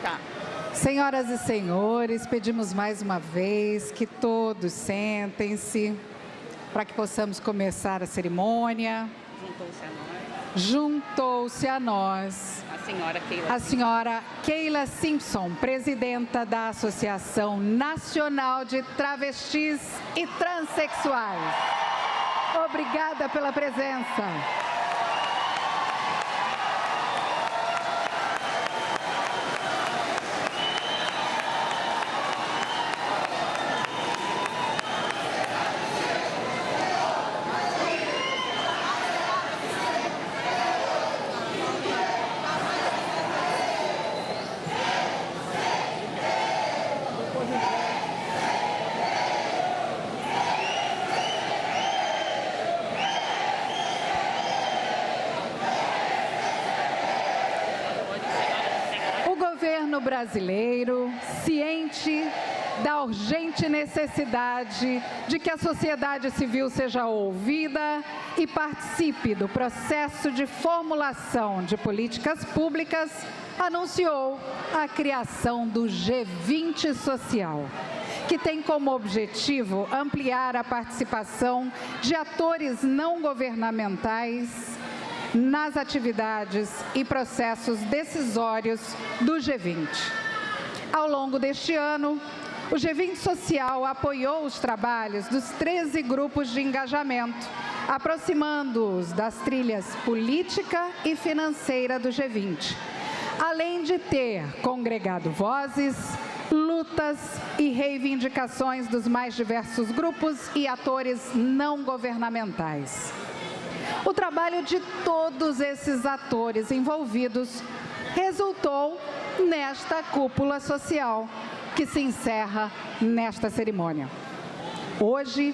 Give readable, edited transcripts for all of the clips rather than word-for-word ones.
Tá. Senhoras e senhores, pedimos mais uma vez que todos sentem-se para que possamos começar a cerimônia. Juntou-se a nós Juntou-se a nós a senhora Keila Simpson, presidenta da Associação Nacional de Travestis e Transsexuais. Obrigada pela presença. O brasileiro, ciente da urgente necessidade de que a sociedade civil seja ouvida e participe do processo de formulação de políticas públicas, anunciou a criação do G20 Social, que tem como objetivo ampliar a participação de atores não governamentais nas atividades e processos decisórios do G20. Ao longo deste ano, o G20 Social apoiou os trabalhos dos 13 grupos de engajamento, aproximando-os das trilhas política e financeira do G20, além de ter congregado vozes, lutas e reivindicações dos mais diversos grupos e atores não governamentais. O trabalho de todos esses atores envolvidos resultou nesta cúpula social, que se encerra nesta cerimônia. Hoje,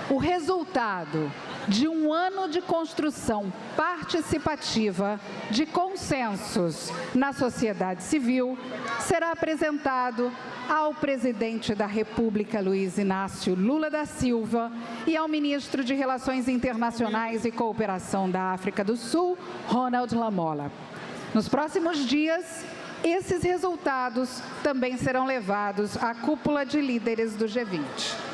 o resultado de um ano de construção participativa de consensos na sociedade civil será apresentado ao presidente da República, Luiz Inácio Lula da Silva, e ao ministro de Relações Internacionais e Cooperação da África do Sul, Ronald Lamola. Nos próximos dias, esses resultados também serão levados à cúpula de líderes do G20.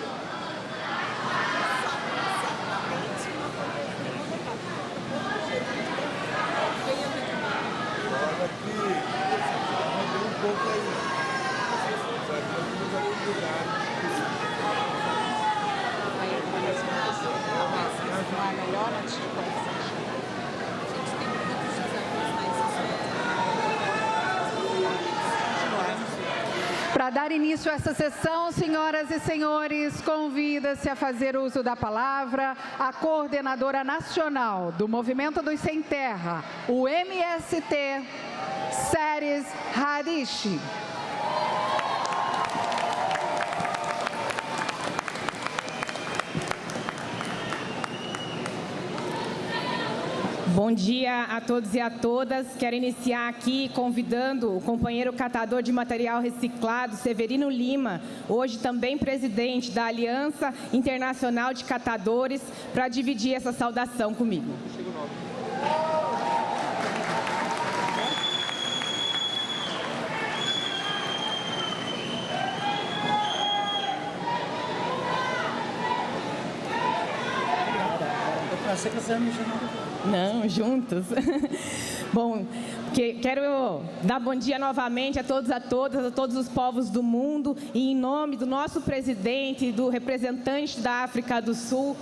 Para dar início a essa sessão, senhoras e senhores, convida-se a fazer uso da palavra a coordenadora nacional do Movimento dos Sem Terra, o MST, Seres Hadishi. Bom dia a todos e a todas. Quero iniciar aqui convidando o companheiro catador de material reciclado, Severino Lima, hoje também presidente da Aliança Internacional de Catadores, para dividir essa saudação comigo. Não, juntos. Bom, quero dar bom dia novamente a todos, a todas, a todos os povos do mundo, e em nome do nosso presidente e do representante da África do Sul,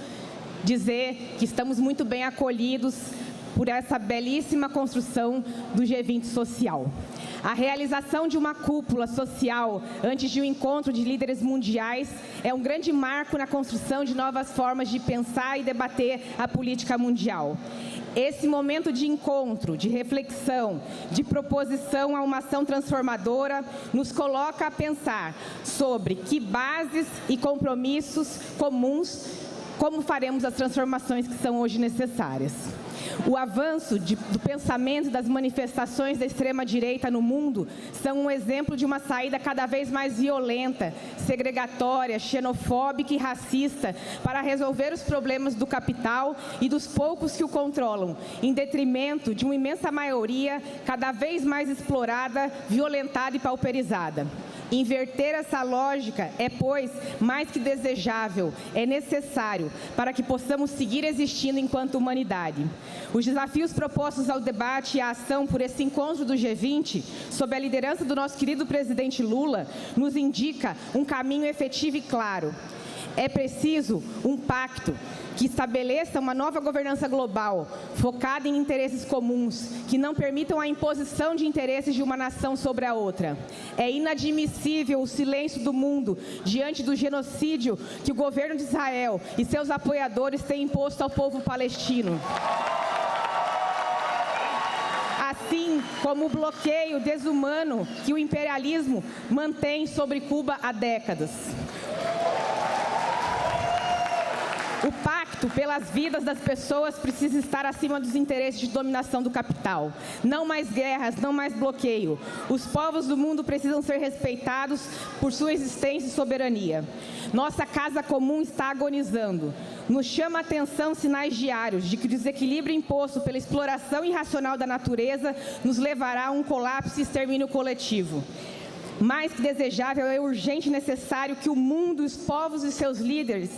dizer que estamos muito bem acolhidos por essa belíssima construção do G20 Social. A realização de uma cúpula social antes de um encontro de líderes mundiais é um grande marco na construção de novas formas de pensar e debater a política mundial. Esse momento de encontro, de reflexão, de proposição a uma ação transformadora, nos coloca a pensar sobre que bases e compromissos comuns, como faremos as transformações que são hoje necessárias. O avanço do pensamento e das manifestações da extrema-direita no mundo são um exemplo de uma saída cada vez mais violenta, segregatória, xenofóbica e racista para resolver os problemas do capital e dos poucos que o controlam, em detrimento de uma imensa maioria cada vez mais explorada, violentada e pauperizada. Inverter essa lógica é, pois, mais que desejável, é necessário para que possamos seguir existindo enquanto humanidade. Os desafios propostos ao debate e à ação por esse encontro do G20, sob a liderança do nosso querido presidente Lula, nos indica um caminho efetivo e claro. É preciso um pacto que estabeleça uma nova governança global, focada em interesses comuns, que não permitam a imposição de interesses de uma nação sobre a outra. É inadmissível o silêncio do mundo diante do genocídio que o governo de Israel e seus apoiadores têm imposto ao povo palestino. Assim como o bloqueio desumano que o imperialismo mantém sobre Cuba há décadas. O pacto pelas vidas das pessoas precisa estar acima dos interesses de dominação do capital. Não mais guerras, não mais bloqueio. Os povos do mundo precisam ser respeitados por sua existência e soberania. Nossa casa comum está agonizando. Nos chama a atenção sinais diários de que o desequilíbrio imposto pela exploração irracional da natureza nos levará a um colapso e extermínio coletivo. Mais que desejável, é urgente e necessário que o mundo, os povos e seus líderes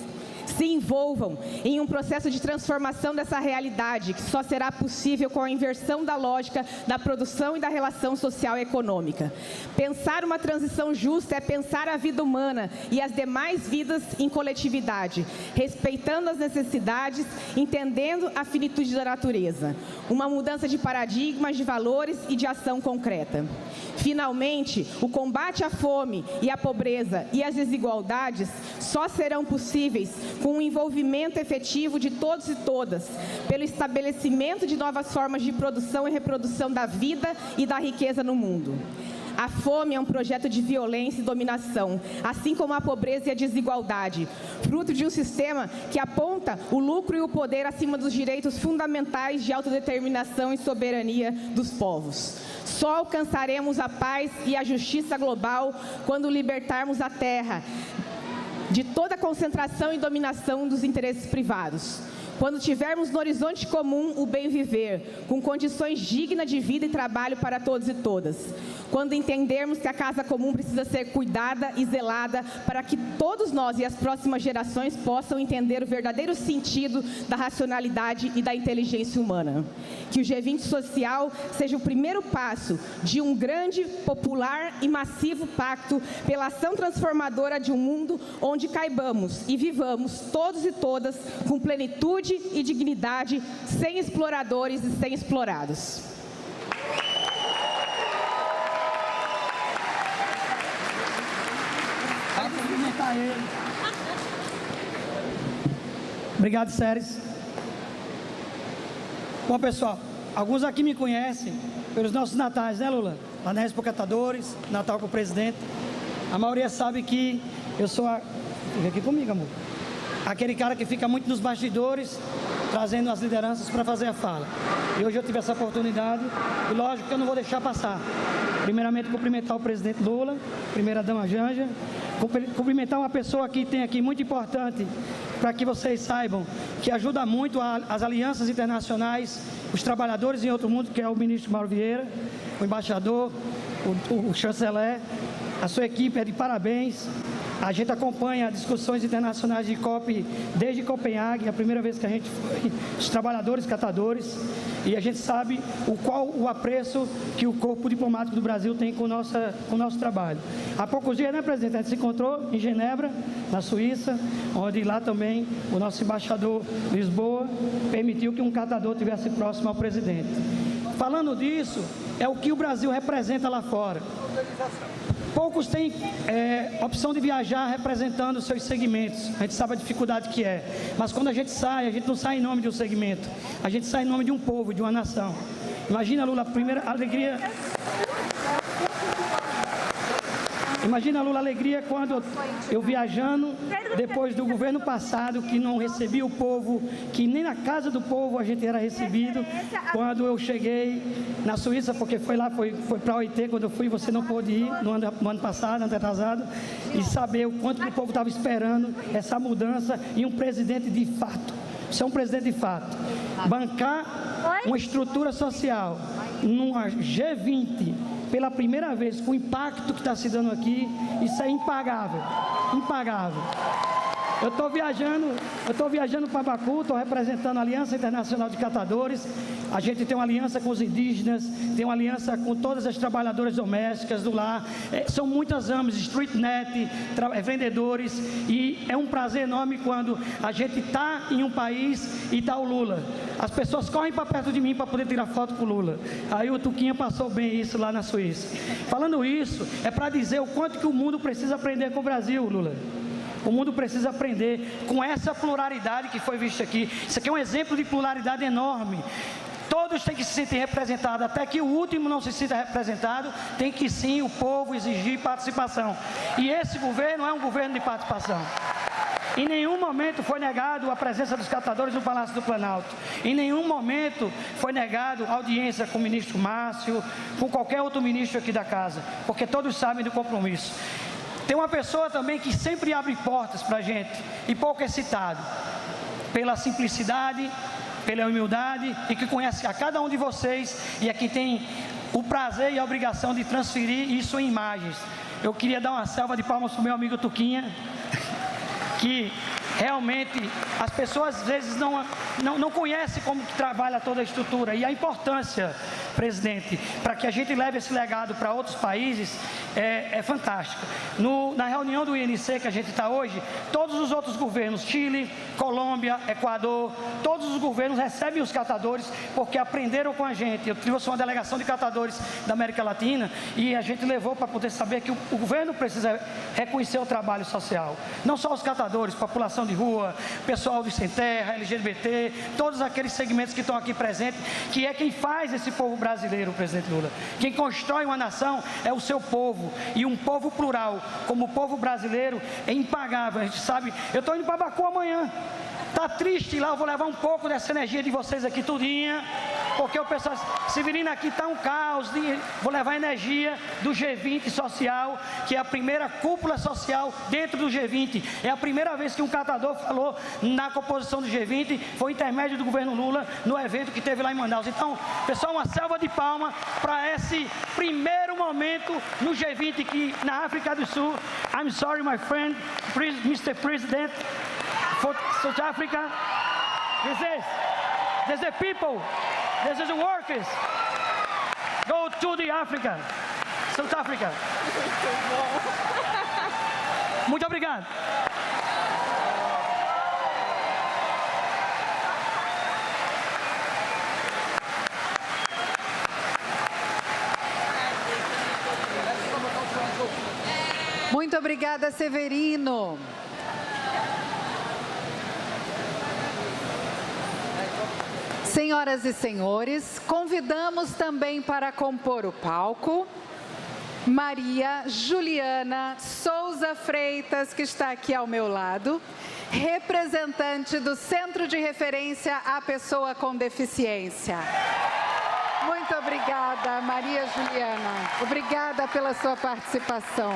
se envolvam em um processo de transformação dessa realidade, que só será possível com a inversão da lógica da produção e da relação social e econômica. Pensar uma transição justa é pensar a vida humana e as demais vidas em coletividade, respeitando as necessidades, entendendo a finitude da natureza. Uma mudança de paradigmas, de valores e de ação concreta. Finalmente, o combate à fome e à pobreza e às desigualdades só serão possíveis com o envolvimento efetivo de todos e todas, pelo estabelecimento de novas formas de produção e reprodução da vida e da riqueza no mundo. A fome é um projeto de violência e dominação, assim como a pobreza e a desigualdade, fruto de um sistema que aponta o lucro e o poder acima dos direitos fundamentais de autodeterminação e soberania dos povos. Só alcançaremos a paz e a justiça global quando libertarmos a Terra de toda a concentração e dominação dos interesses privados. Quando tivermos no horizonte comum o bem viver, com condições dignas de vida e trabalho para todos e todas. Quando entendermos que a casa comum precisa ser cuidada e zelada para que todos nós e as próximas gerações possam entender o verdadeiro sentido da racionalidade e da inteligência humana. Que o G20 social seja o primeiro passo de um grande, popular e massivo pacto pela ação transformadora de um mundo onde caibamos e vivamos todos e todas com plenitude e dignidade, sem exploradores e sem explorados. Obrigado, Séries. Bom, pessoal, alguns aqui me conhecem pelos nossos natais, né, Lula? Lá na Expo Catadores, Natal com o presidente. A maioria sabe que eu sou Fica aqui comigo, amor. Aquele cara que fica muito nos bastidores, trazendo as lideranças para fazer a fala. E hoje eu tive essa oportunidade e lógico que eu não vou deixar passar. Primeiramente, cumprimentar o presidente Lula, primeira-dama Janja, cumprimentar uma pessoa que tem aqui muito importante, para que vocês saibam que ajuda muito as alianças internacionais, os trabalhadores em outro mundo, que é o ministro Mauro Vieira, o embaixador, o chanceler, a sua equipe é de parabéns. A gente acompanha discussões internacionais de COP desde Copenhague, a primeira vez que a gente foi, os trabalhadores catadores, e a gente sabe o apreço que o corpo diplomático do Brasil tem com o nosso trabalho. Há poucos dias, né, presidente, a gente se encontrou em Genebra, na Suíça, onde lá também o nosso embaixador Lisboa permitiu que um catador estivesse próximo ao presidente. Falando disso, é o que o Brasil representa lá fora. Poucos têm opção de viajar representando os seus segmentos. A gente sabe a dificuldade que é. Mas quando a gente sai, a gente não sai em nome de um segmento. A gente sai em nome de um povo, de uma nação. Imagina, Lula, a primeira alegria... Imagina, Lula, a alegria quando eu viajando, depois do governo passado, que não recebia o povo, que nem na casa do povo a gente era recebido. Quando eu cheguei na Suíça, porque foi para a OIT, quando eu fui, você não pôde ir no ano passado, ano atrasado, e saber o quanto que o povo estava esperando essa mudança e um presidente de fato. Isso é um presidente de fato. Bancar uma estrutura social numa G20, pela primeira vez, com o impacto que está se dando aqui, isso é impagável, impagável. Eu estou viajando para Baku, estou representando a Aliança Internacional de Catadores. A gente tem uma aliança com os indígenas, tem uma aliança com todas as trabalhadoras domésticas do lar. São muitas AMs, StreetNet, vendedores, e é um prazer enorme quando a gente está em um país e está o Lula. As pessoas correm para perto de mim para poder tirar foto com o Lula. Aí o Tuquinha passou bem isso lá na Suíça. Falando isso, é para dizer o quanto que o mundo precisa aprender com o Brasil, Lula. O mundo precisa aprender com essa pluralidade que foi vista aqui. Isso aqui é um exemplo de pluralidade enorme. Todos têm que se sentir representados, até que o último não se sinta representado, tem que sim o povo exigir participação. E esse governo é um governo de participação. Em nenhum momento foi negado a presença dos catadores no Palácio do Planalto. Em nenhum momento foi negado audiência com o ministro Márcio, com qualquer outro ministro aqui da casa, porque todos sabem do compromisso. Tem uma pessoa também que sempre abre portas para a gente, e pouco é citado, pela simplicidade, pela humildade, e que conhece a cada um de vocês, e é quem tem o prazer e a obrigação de transferir isso em imagens. Eu queria dar uma salva de palmas para o meu amigo Tuquinha, que realmente as pessoas às vezes não conhecem como que trabalha toda a estrutura, e a importância, presidente, para que a gente leve esse legado para outros países é fantástica. Na reunião do INC que a gente está hoje, todos os outros governos, Chile, Colômbia, Equador, todos os governos recebem os catadores porque aprenderam com a gente. Eu trouxe uma delegação de catadores da América Latina e a gente levou para poder saber que o governo precisa reconhecer o trabalho social. Não só os catadores, população de rua, pessoal de sem terra, LGBT, todos aqueles segmentos que estão aqui presentes, que é quem faz esse povo brasileiro, presidente Lula. Quem constrói uma nação é o seu povo, e um povo plural, como o povo brasileiro, é impagável. A gente sabe, eu estou indo para Baku amanhã, está triste lá, eu vou levar um pouco dessa energia de vocês aqui tudinha, porque o pessoal, Severino, aqui está um caos, vou levar energia do G20 social, que é a primeira cúpula social dentro do G20, é a primeira vez que um catador falou na composição do G20, foi intermédio do governo Lula, no evento que teve lá em Manaus. Então, pessoal, uma salva de palmas para esse primeiro momento no G20 aqui na África do Sul. I'm sorry, my friend, Mr. President, for South Africa. This is the people, this is the workers. Go to the Africa, South Africa. Muito obrigado. Muito obrigada, Severino. Senhoras e senhores, convidamos também para compor o palco Maria Juliana Souza Freitas, que está aqui ao meu lado, representante do Centro de Referência à Pessoa com Deficiência. Muito obrigada, Maria Juliana. Obrigada pela sua participação.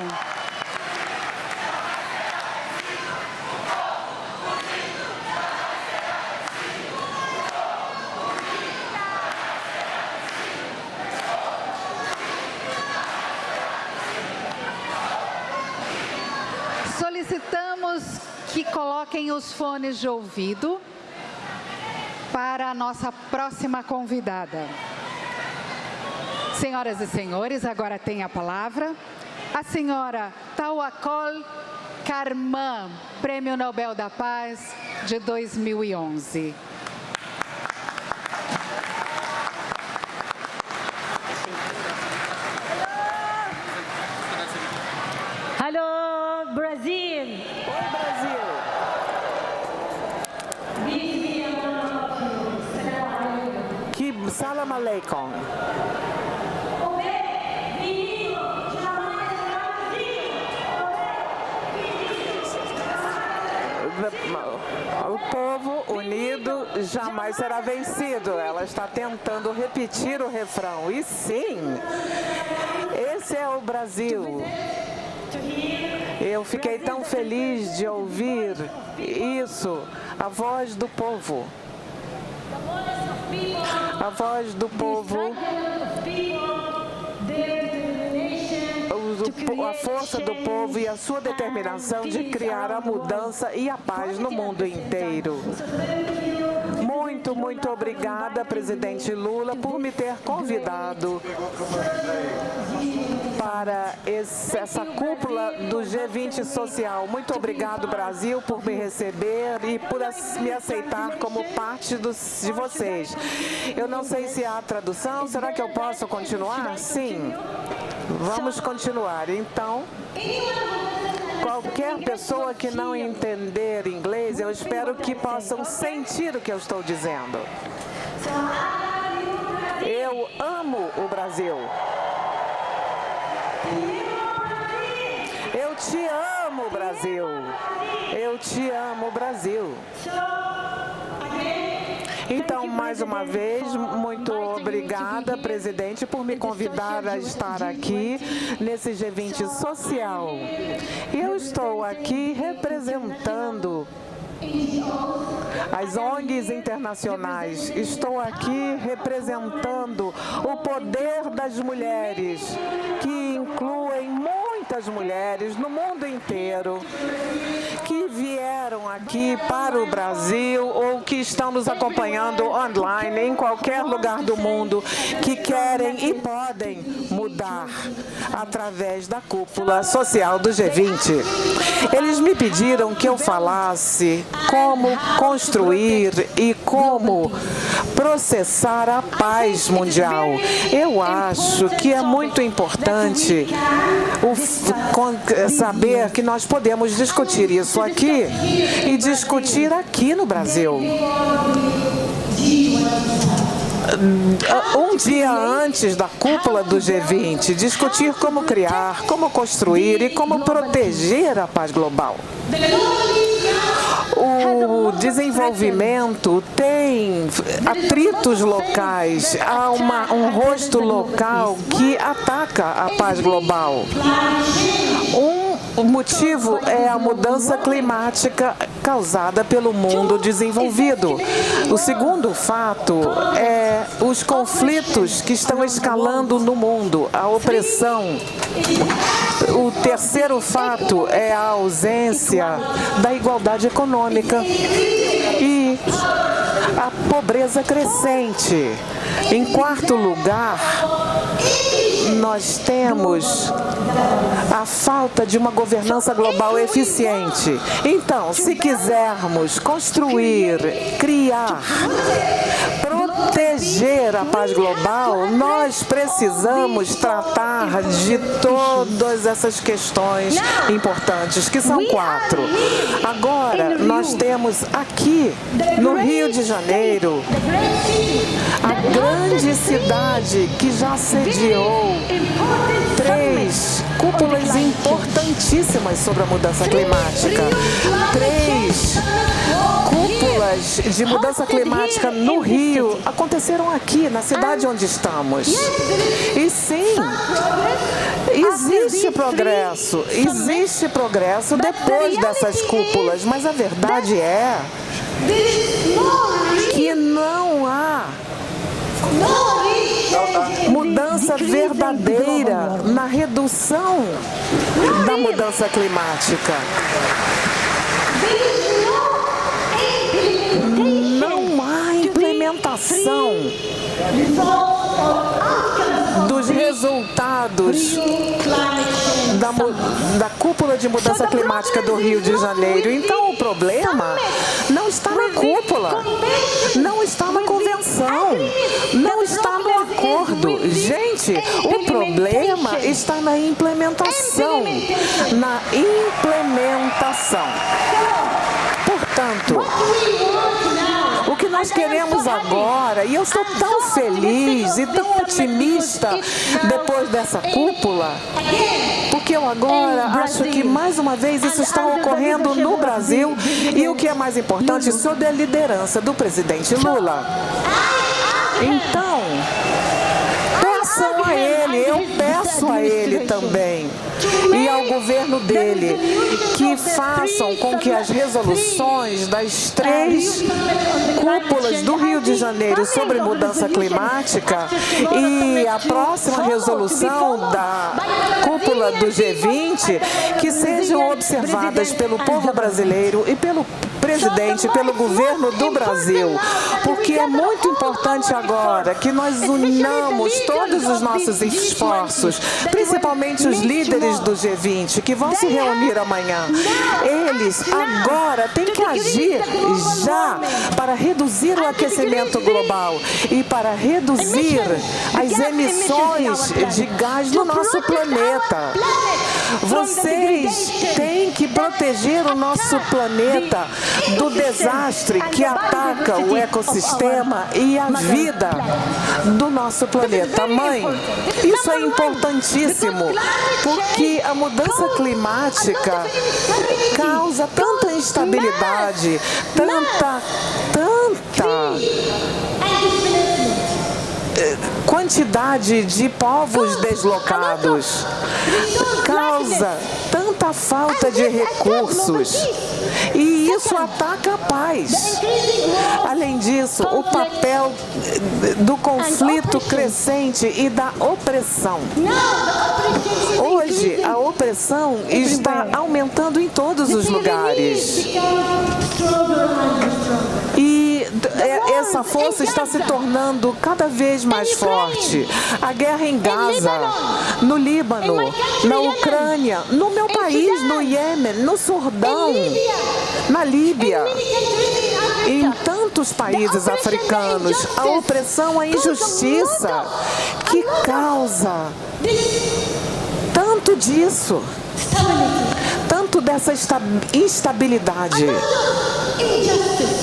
Solicitamos que coloquem os fones de ouvido para a nossa próxima convidada. Senhoras e senhores, agora tem a palavra a senhora Tawakkol Karman, Prêmio Nobel da Paz de 2011. Alô, Brasil! Oi, Brasil! Que salam aleikum! povo unido jamais será vencido. Ela está tentando repetir o refrão. E sim, esse é o Brasil. Eu fiquei tão feliz de ouvir isso, a voz do povo. A voz do povo, a força do povo e a sua determinação de criar a mudança e a paz no mundo inteiro. Muito, muito obrigada, presidente Lula, por me ter convidado para essa cúpula do G20 social. Muito obrigado, Brasil, por me receber e por me aceitar como parte de vocês. Eu não sei se há tradução. Será que eu posso continuar? Sim. Vamos continuar. Então, qualquer pessoa que não entender inglês, eu espero que possam sentir o que eu estou dizendo. Eu amo o Brasil. Eu te amo, Brasil. Eu te amo, Brasil. Então, mais uma vez, muito obrigada, presidente, por me convidar a estar aqui nesse G20 social. Eu estou aqui representando as ONGs internacionais. Estou aqui representando o poder das mulheres, que incluem muitas mulheres no mundo inteiro, que vieram aqui para o Brasil ou que estão nos acompanhando online em qualquer lugar do mundo, que querem e podem mudar através da cúpula social do G20. Eles me pediram que eu falasse como construir e como processar a paz mundial. Eu acho que é muito importante saber que nós podemos discutir isso aqui e discutir aqui no Brasil. Um dia antes da cúpula do G20, discutir como criar, como construir e como proteger a paz global. O desenvolvimento tem atritos locais, há um rosto local que ataca a paz global. O motivo é a mudança climática causada pelo mundo desenvolvido. O segundo fato é os conflitos que estão escalando no mundo, a opressão. O terceiro fato é a ausência da igualdade econômica e a pobreza crescente. Em quarto lugar, nós temos a falta de uma governança global eficiente. Então, se quisermos construir, criar, proteger a paz global, nós precisamos tratar de todas essas questões importantes, que são 4. Agora, nós temos aqui, no Rio de Janeiro, a grande cidade que já sediou 3 cúpulas importantíssimas sobre a mudança climática. 3 cúpulas de mudança climática no Rio aconteceram aqui, na cidade onde estamos. E sim, existe progresso depois dessas cúpulas, mas a verdade é que não há mudança verdadeira na redução da mudança climática. Não há implementação dos resultados da cúpula de mudança climática do Rio de Janeiro. Então, o problema não está na cúpula, não está na convenção, não está no acordo. Gente, o problema está na implementação. Na implementação. Portanto, o que nós queremos agora, e eu estou tão feliz e tão otimista depois dessa cúpula, porque eu Eu agora acho que, mais uma vez, isso está ocorrendo no Brasil e, o que é mais importante, sob a liderança do presidente Lula. Então, peçam a ele, eu peço a ele também e ao governo dele que façam com que as resoluções das 3 cúpulas do Rio de Janeiro sobre mudança climática e a próxima resolução da cúpula do G20 que sejam observadas pelo povo brasileiro e pelo presidente, pelo governo do Brasil, porque é muito importante agora que nós unamos todos os nossos esforços, principalmente os líderes do G20, que vão se reunir amanhã. Eles agora têm que agir já para reduzir o aquecimento global e para reduzir as emissões de gás no nosso planeta. Vocês têm que proteger o nosso planeta do desastre que ataca o ecossistema e a vida do nosso planeta. Mãe, isso é importantíssimo, porque a mudança climática causa tanta instabilidade, tanta quantidade de povos deslocados, causa tanta falta de recursos e isso ataca a paz. Além disso, o papel do conflito crescente e da opressão. Hoje, a opressão está aumentando em todos os lugares. E essa força está se tornando cada vez mais forte. A guerra em Gaza, no Líbano, na Ucrânia, no meu país, no Iêmen, no Sudão, na Líbia, em tantos países africanos, a opressão, a injustiça que causa tanto disso, tanto dessa instabilidade,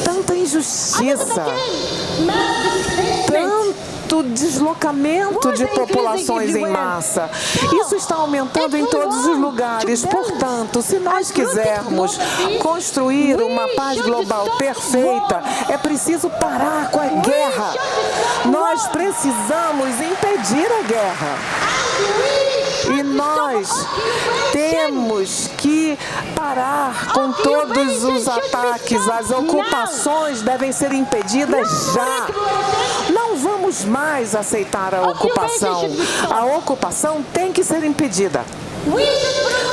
tanta injustiça, tanto deslocamento de populações em massa. Isso está aumentando em todos os lugares. Portanto, se nós quisermos construir uma paz global perfeita, é preciso parar com a guerra. Nós precisamos impedir a guerra. E nós temos que parar com todos os ataques. As ocupações devem ser impedidas já. Não vamos mais aceitar a ocupação. A ocupação tem que ser impedida.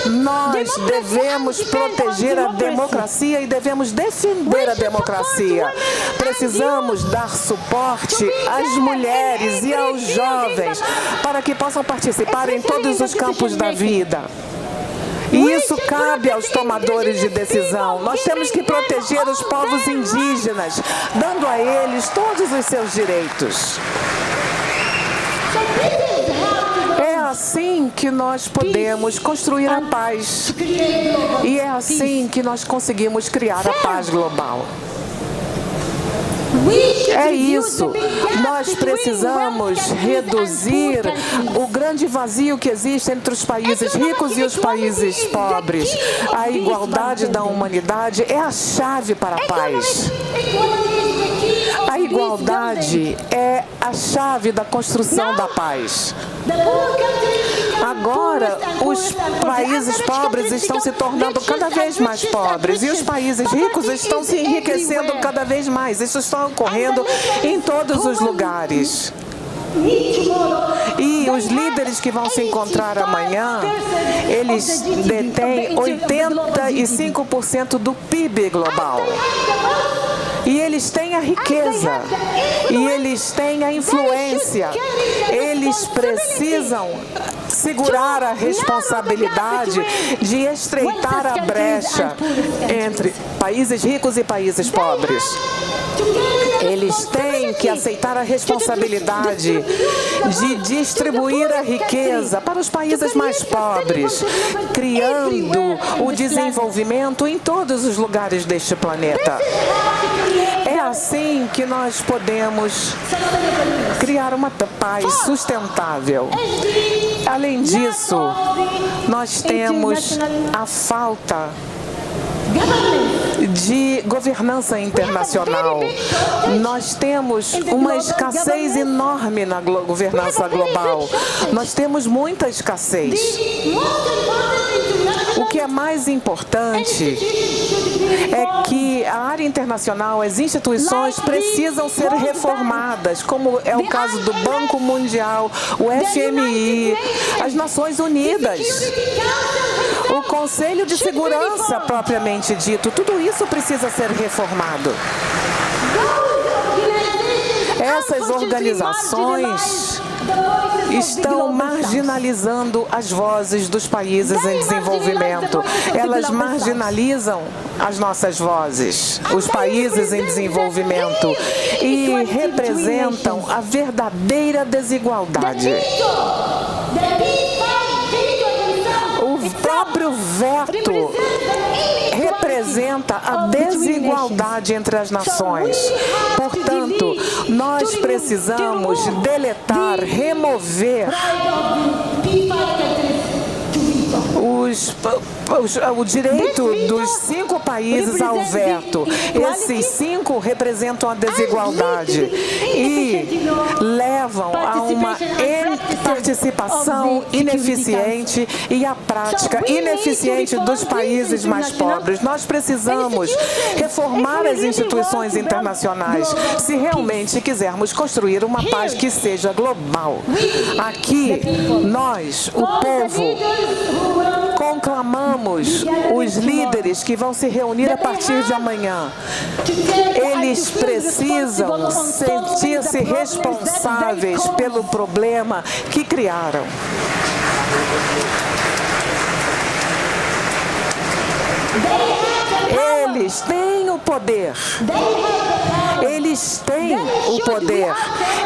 Nós devemos proteger a democracia e devemos defender a democracia. Precisamos dar suporte às mulheres e aos jovens para que possam participar em todos os campos da vida. E isso cabe aos tomadores de decisão. Nós temos que proteger os povos indígenas, dando a eles todos os seus direitos. É assim que nós podemos construir a paz. E é assim que nós conseguimos criar a paz global. É isso. Nós precisamos reduzir o grande vazio que existe entre os países ricos e os países pobres. A igualdade da humanidade é a chave para a paz. A igualdade é a chave da construção da paz. Agora, os países pobres estão se tornando cada vez mais pobres e os países ricos estão se enriquecendo cada vez mais. Isso está ocorrendo em todos os lugares. E os líderes que vão se encontrar amanhã, eles detêm 85% do PIB global. E eles têm a riqueza, e eles têm a influência, eles precisam segurar a responsabilidade de estreitar a brecha entre países ricos e países pobres. Eles têm que aceitar a responsabilidade de distribuir a riqueza para os países mais pobres, criando o desenvolvimento em todos os lugares deste planeta. É assim que nós podemos criar uma paz sustentável. Além disso, Nós temos a falta de governança internacional. Nós temos uma escassez enorme na governança global. Nós temos muita escassez. O que é mais importante é que a área internacional, as instituições precisam ser reformadas, como é o caso do Banco Mundial, o FMI, as Nações Unidas, o Conselho de Segurança propriamente dito. Tudo isso precisa ser reformado. Essas organizações estão marginalizando as vozes dos países em desenvolvimento. Elas marginalizam as nossas vozes, os países em desenvolvimento, e representam a verdadeira desigualdade. O próprio veto representa a desigualdade entre as nações. Portanto, nós precisamos deletar, remover o direito dos 5 países ao veto. Esses 5 representam a desigualdade e levam a uma participação ineficiente e a prática ineficiente dos países mais pobres. Nós precisamos reformar as instituições internacionais se realmente quisermos construir uma paz que seja global. Aqui, nós, o povo, conclamamos os líderes que vão se reunir a partir de amanhã. Eles precisam sentir-se responsáveis pelo problema que criaram. Eles têm o poder. Eles têm o poder.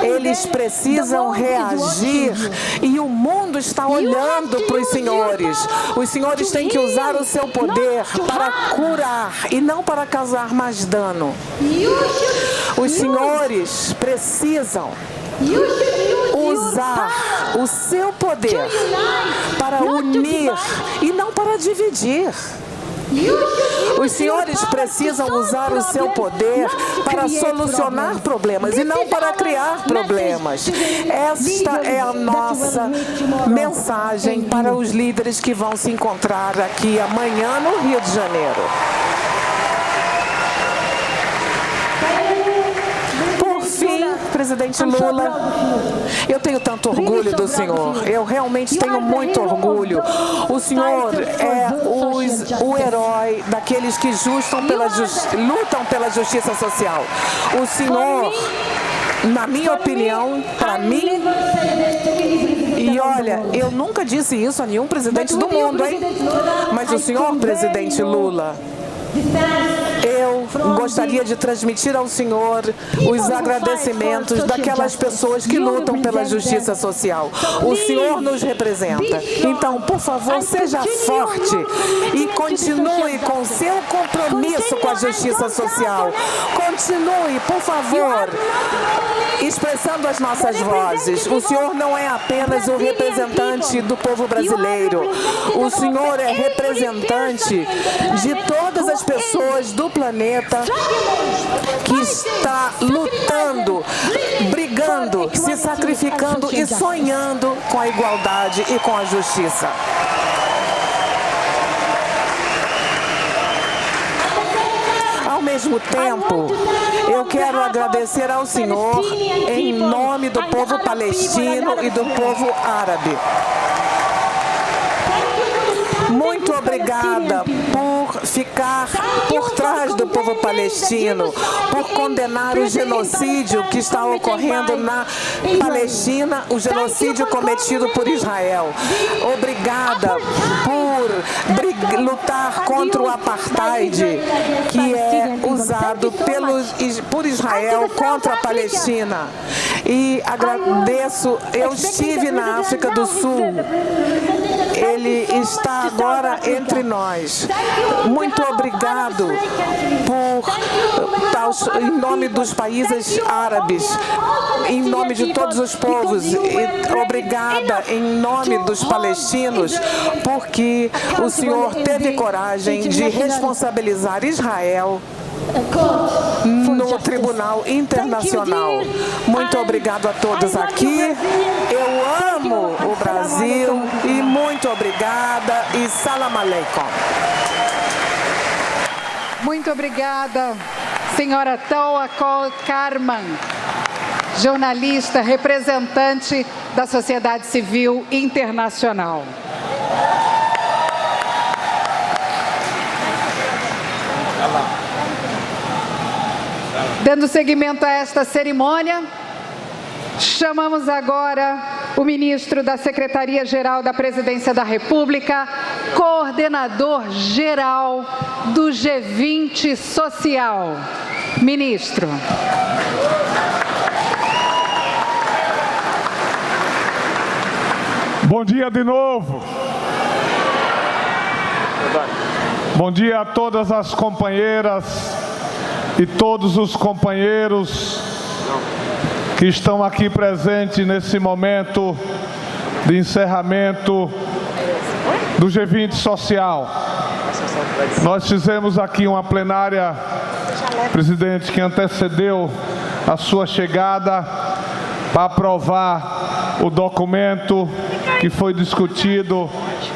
Eles precisam reagir e o mundo está olhando para os senhores. Os senhores têm que usar o seu poder para curar e não para causar mais dano. Os senhores precisam usar o seu poder para unir e não para dividir. Os senhores precisam usar o seu poder para solucionar problemas e não para criar problemas. Esta é a nossa mensagem para os líderes que vão se encontrar aqui amanhã no Rio de Janeiro. Presidente Lula, eu tenho tanto orgulho do senhor. Eu realmente tenho muito orgulho. O senhor é o herói daqueles que lutam pela justiça social. O senhor, na minha opinião, para mim, e olha, eu nunca disse isso a nenhum presidente do mundo, hein? Mas o senhor, presidente Lula, eu gostaria de transmitir ao senhor os agradecimentos daquelas pessoas que lutam pela justiça social. O senhor nos representa. Então, por favor, seja forte e continue com seu compromisso com a justiça social. Continue, por favor, expressando as nossas vozes. O senhor não é apenas o representante do povo brasileiro. O senhor é representante de todas as pessoas do planeta que está lutando, brigando, se sacrificando e sonhando com a igualdade e com a justiça. Ao mesmo tempo, eu quero agradecer ao senhor em nome do povo palestino e do povo árabe. Muito obrigada por ficar por trás do povo palestino, por condenar o genocídio que está ocorrendo na Palestina, o genocídio cometido por Israel. Obrigada por lutar contra o apartheid que é usado por Israel contra a Palestina. E agradeço, eu estive na África do Sul. Ele está agora entre nós. Muito obrigado em nome dos países árabes, em nome de todos os povos, e obrigada em nome dos palestinos, porque o Senhor teve coragem de responsabilizar Israel no Tribunal Internacional. Muito obrigado a todos aqui. Eu amo o Brasil e muito obrigada e salam aleikum. Muito obrigada, senhora Tawakol Karman, jornalista, representante da sociedade civil internacional. Dando seguimento a esta cerimônia, chamamos agora o ministro da Secretaria-Geral da Presidência da República, coordenador geral do G20 Social. Ministro. Bom dia de novo. Bom dia a todas as companheiras e todos os companheiros que estão aqui presentes nesse momento de encerramento do G20 Social. Nós fizemos aqui uma plenária, presidente, que antecedeu a sua chegada para aprovar o documento que foi discutido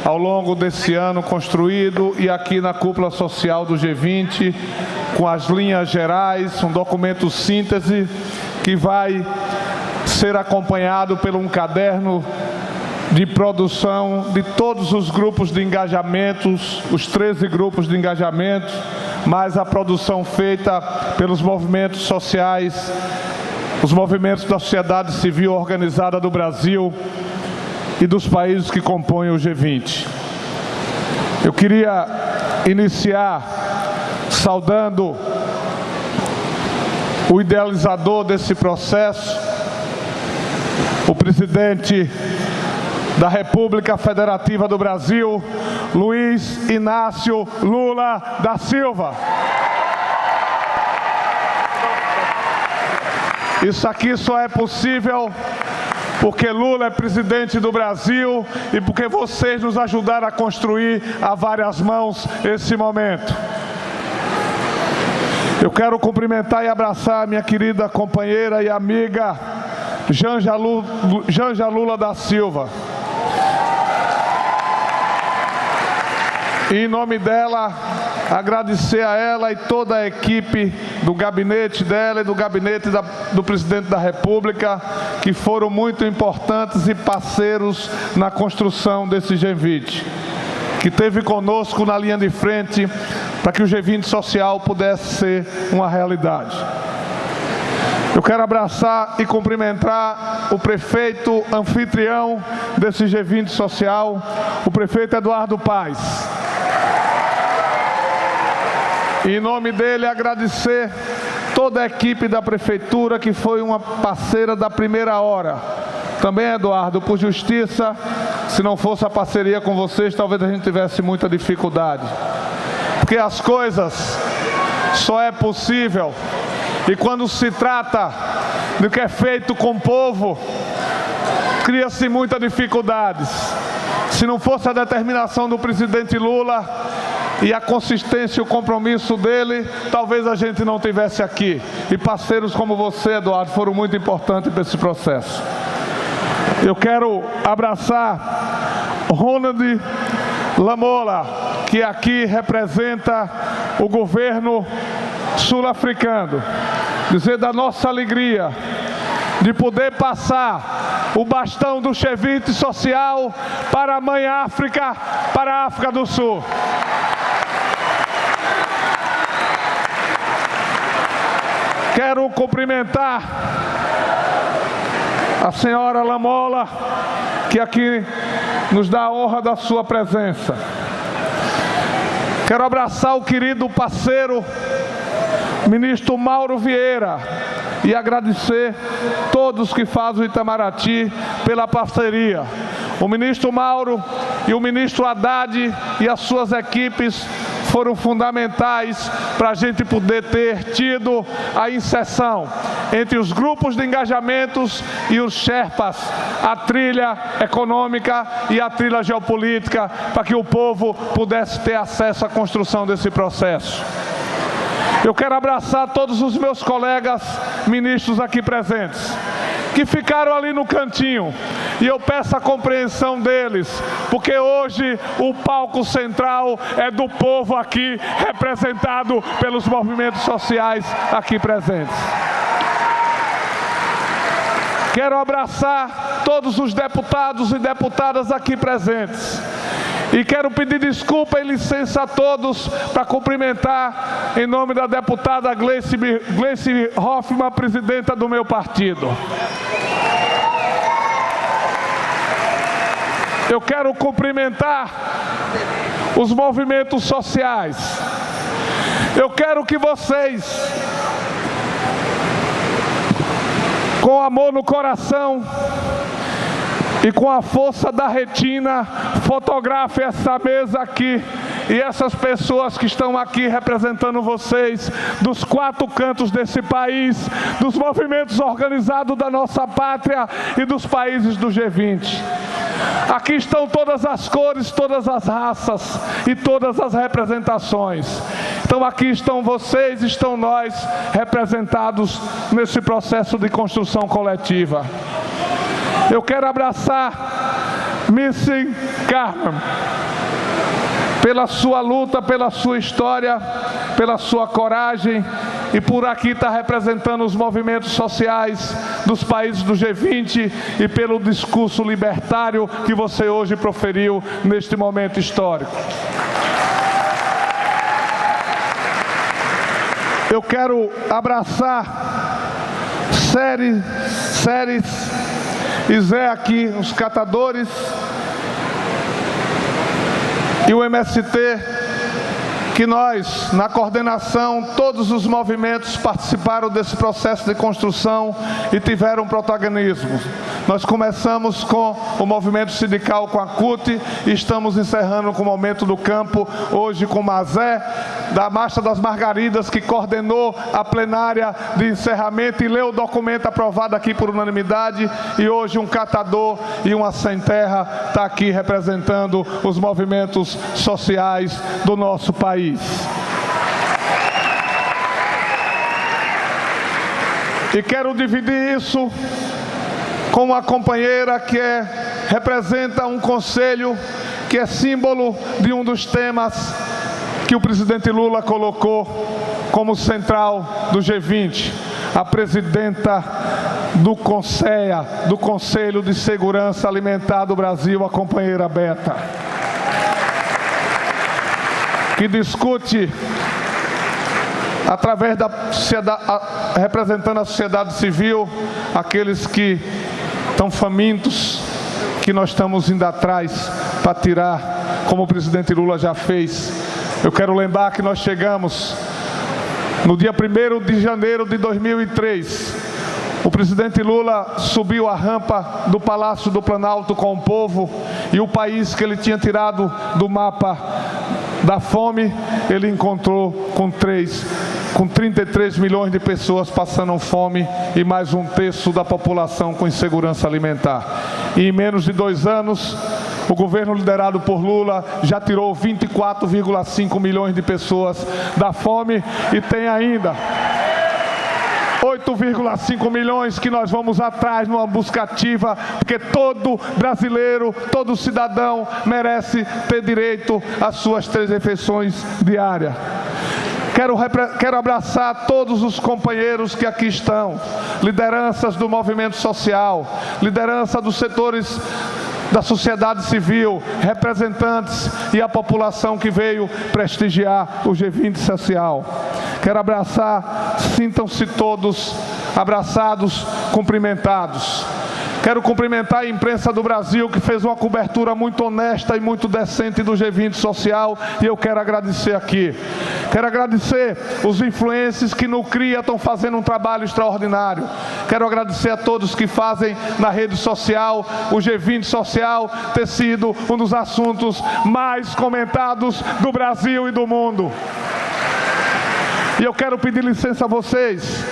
ao longo desse ano, construído e aqui na cúpula social do G20, com as linhas gerais, um documento síntese que vai ser acompanhado por um caderno de produção de todos os grupos de engajamentos, os 13 grupos de engajamentos, mais a produção feita pelos movimentos sociais, os movimentos da sociedade civil organizada do Brasil e dos países que compõem o G20. Eu queria iniciar saudando o idealizador desse processo, o presidente da República Federativa do Brasil, Luiz Inácio Lula da Silva. Isso aqui só é possível porque Lula é presidente do Brasil e porque vocês nos ajudaram a construir a várias mãos esse momento. Eu quero cumprimentar e abraçar a minha querida companheira e amiga Janja Lula da Silva. E em nome dela, agradecer a ela e toda a equipe do gabinete dela e do gabinete do presidente da República, que foram muito importantes e parceiros na construção desse G20, que esteve conosco na linha de frente para que o G20 Social pudesse ser uma realidade. Eu quero abraçar e cumprimentar o prefeito anfitrião desse G20 Social, o prefeito Eduardo Paes. E em nome dele, agradecer toda a equipe da prefeitura, que foi uma parceira da primeira hora. Também, Eduardo, por justiça, se não fosse a parceria com vocês, talvez a gente tivesse muita dificuldade. Porque as coisas só é possível e quando se trata do que é feito com o povo, cria-se muitas dificuldades. Se não fosse a determinação do presidente Lula e a consistência e o compromisso dele, talvez a gente não estivesse aqui. E parceiros como você, Eduardo, foram muito importantes para esse processo. Eu quero abraçar Ronald Lamola, que aqui representa o governo sul-africano. Dizer da nossa alegria de poder passar o bastão do G20 Social para a mãe África, para a África do Sul. Quero cumprimentar a senhora Lamola, que aqui nos dá a honra da sua presença. Quero abraçar o querido parceiro, ministro Mauro Vieira, e agradecer todos que fazem o Itamaraty pela parceria. O ministro Mauro e o ministro Haddad e as suas equipes foram fundamentais para a gente poder ter tido a inserção entre os grupos de engajamentos e os Sherpas, a trilha econômica e a trilha geopolítica, para que o povo pudesse ter acesso à construção desse processo. Eu quero abraçar todos os meus colegas ministros aqui presentes, que ficaram ali no cantinho, e eu peço a compreensão deles, porque hoje o palco central é do povo aqui, representado pelos movimentos sociais aqui presentes. Quero abraçar todos os deputados e deputadas aqui presentes. E quero pedir desculpa e licença a todos para cumprimentar em nome da deputada Gleice Hoffmann, presidenta do meu partido. Eu quero cumprimentar os movimentos sociais. Eu quero que vocês, com amor no coração e com a força da retina, fotografem essa mesa aqui e essas pessoas que estão aqui representando vocês, dos 4 cantos desse país, dos movimentos organizados da nossa pátria e dos países do G20. Aqui estão todas as cores, todas as raças e todas as representações. Então aqui estão vocês, estão nós representados nesse processo de construção coletiva. Eu quero abraçar Missy Carmen pela sua luta, pela sua história, pela sua coragem, e por aqui está representando os movimentos sociais dos países do G20 e pelo discurso libertário que você hoje proferiu neste momento histórico. Eu quero abraçar Séries e Zé aqui, os catadores, e o MST, que nós, na coordenação, todos os movimentos participaram desse processo de construção e tiveram protagonismo. Nós começamos com o movimento sindical, com a CUT, e estamos encerrando com o Momento do Campo, hoje com o Mazé, da Marcha das Margaridas, que coordenou a plenária de encerramento e leu o documento aprovado aqui por unanimidade, e hoje um catador e uma sem terra está aqui representando os movimentos sociais do nosso país. E quero dividir isso com uma companheira que representa um conselho que é símbolo de um dos temas que o presidente Lula colocou como central do G20, a presidenta do CONSEA, do Conselho de Segurança Alimentar do Brasil, a companheira Beta, que discute através da sociedade, representando a sociedade civil, aqueles que estão famintos, que nós estamos indo atrás para tirar, como o presidente Lula já fez. Eu quero lembrar que nós chegamos no dia 1º de janeiro de 2003. O presidente Lula subiu a rampa do Palácio do Planalto com o povo, e o país que ele tinha tirado do mapa da fome, ele encontrou com 33 milhões de pessoas passando fome e mais 1/3 da população com insegurança alimentar. E em menos de 2 anos, o governo liderado por Lula já tirou 24,5 milhões de pessoas da fome, e tem ainda 8,5 milhões que nós vamos atrás numa busca ativa, porque todo brasileiro, todo cidadão merece ter direito às suas 3 refeições diárias. Quero abraçar todos os companheiros que aqui estão, lideranças do movimento social, liderança dos setores da sociedade civil, representantes e a população que veio prestigiar o G20 social. Quero abraçar, sintam-se todos abraçados, cumprimentados. Quero cumprimentar a imprensa do Brasil, que fez uma cobertura muito honesta e muito decente do G20 social, e eu quero agradecer aqui. Quero agradecer os influencers que no CRIA estão fazendo um trabalho extraordinário. Quero agradecer a todos que fazem na rede social, o G20 social ter sido um dos assuntos mais comentados do Brasil e do mundo. E eu quero pedir licença a vocês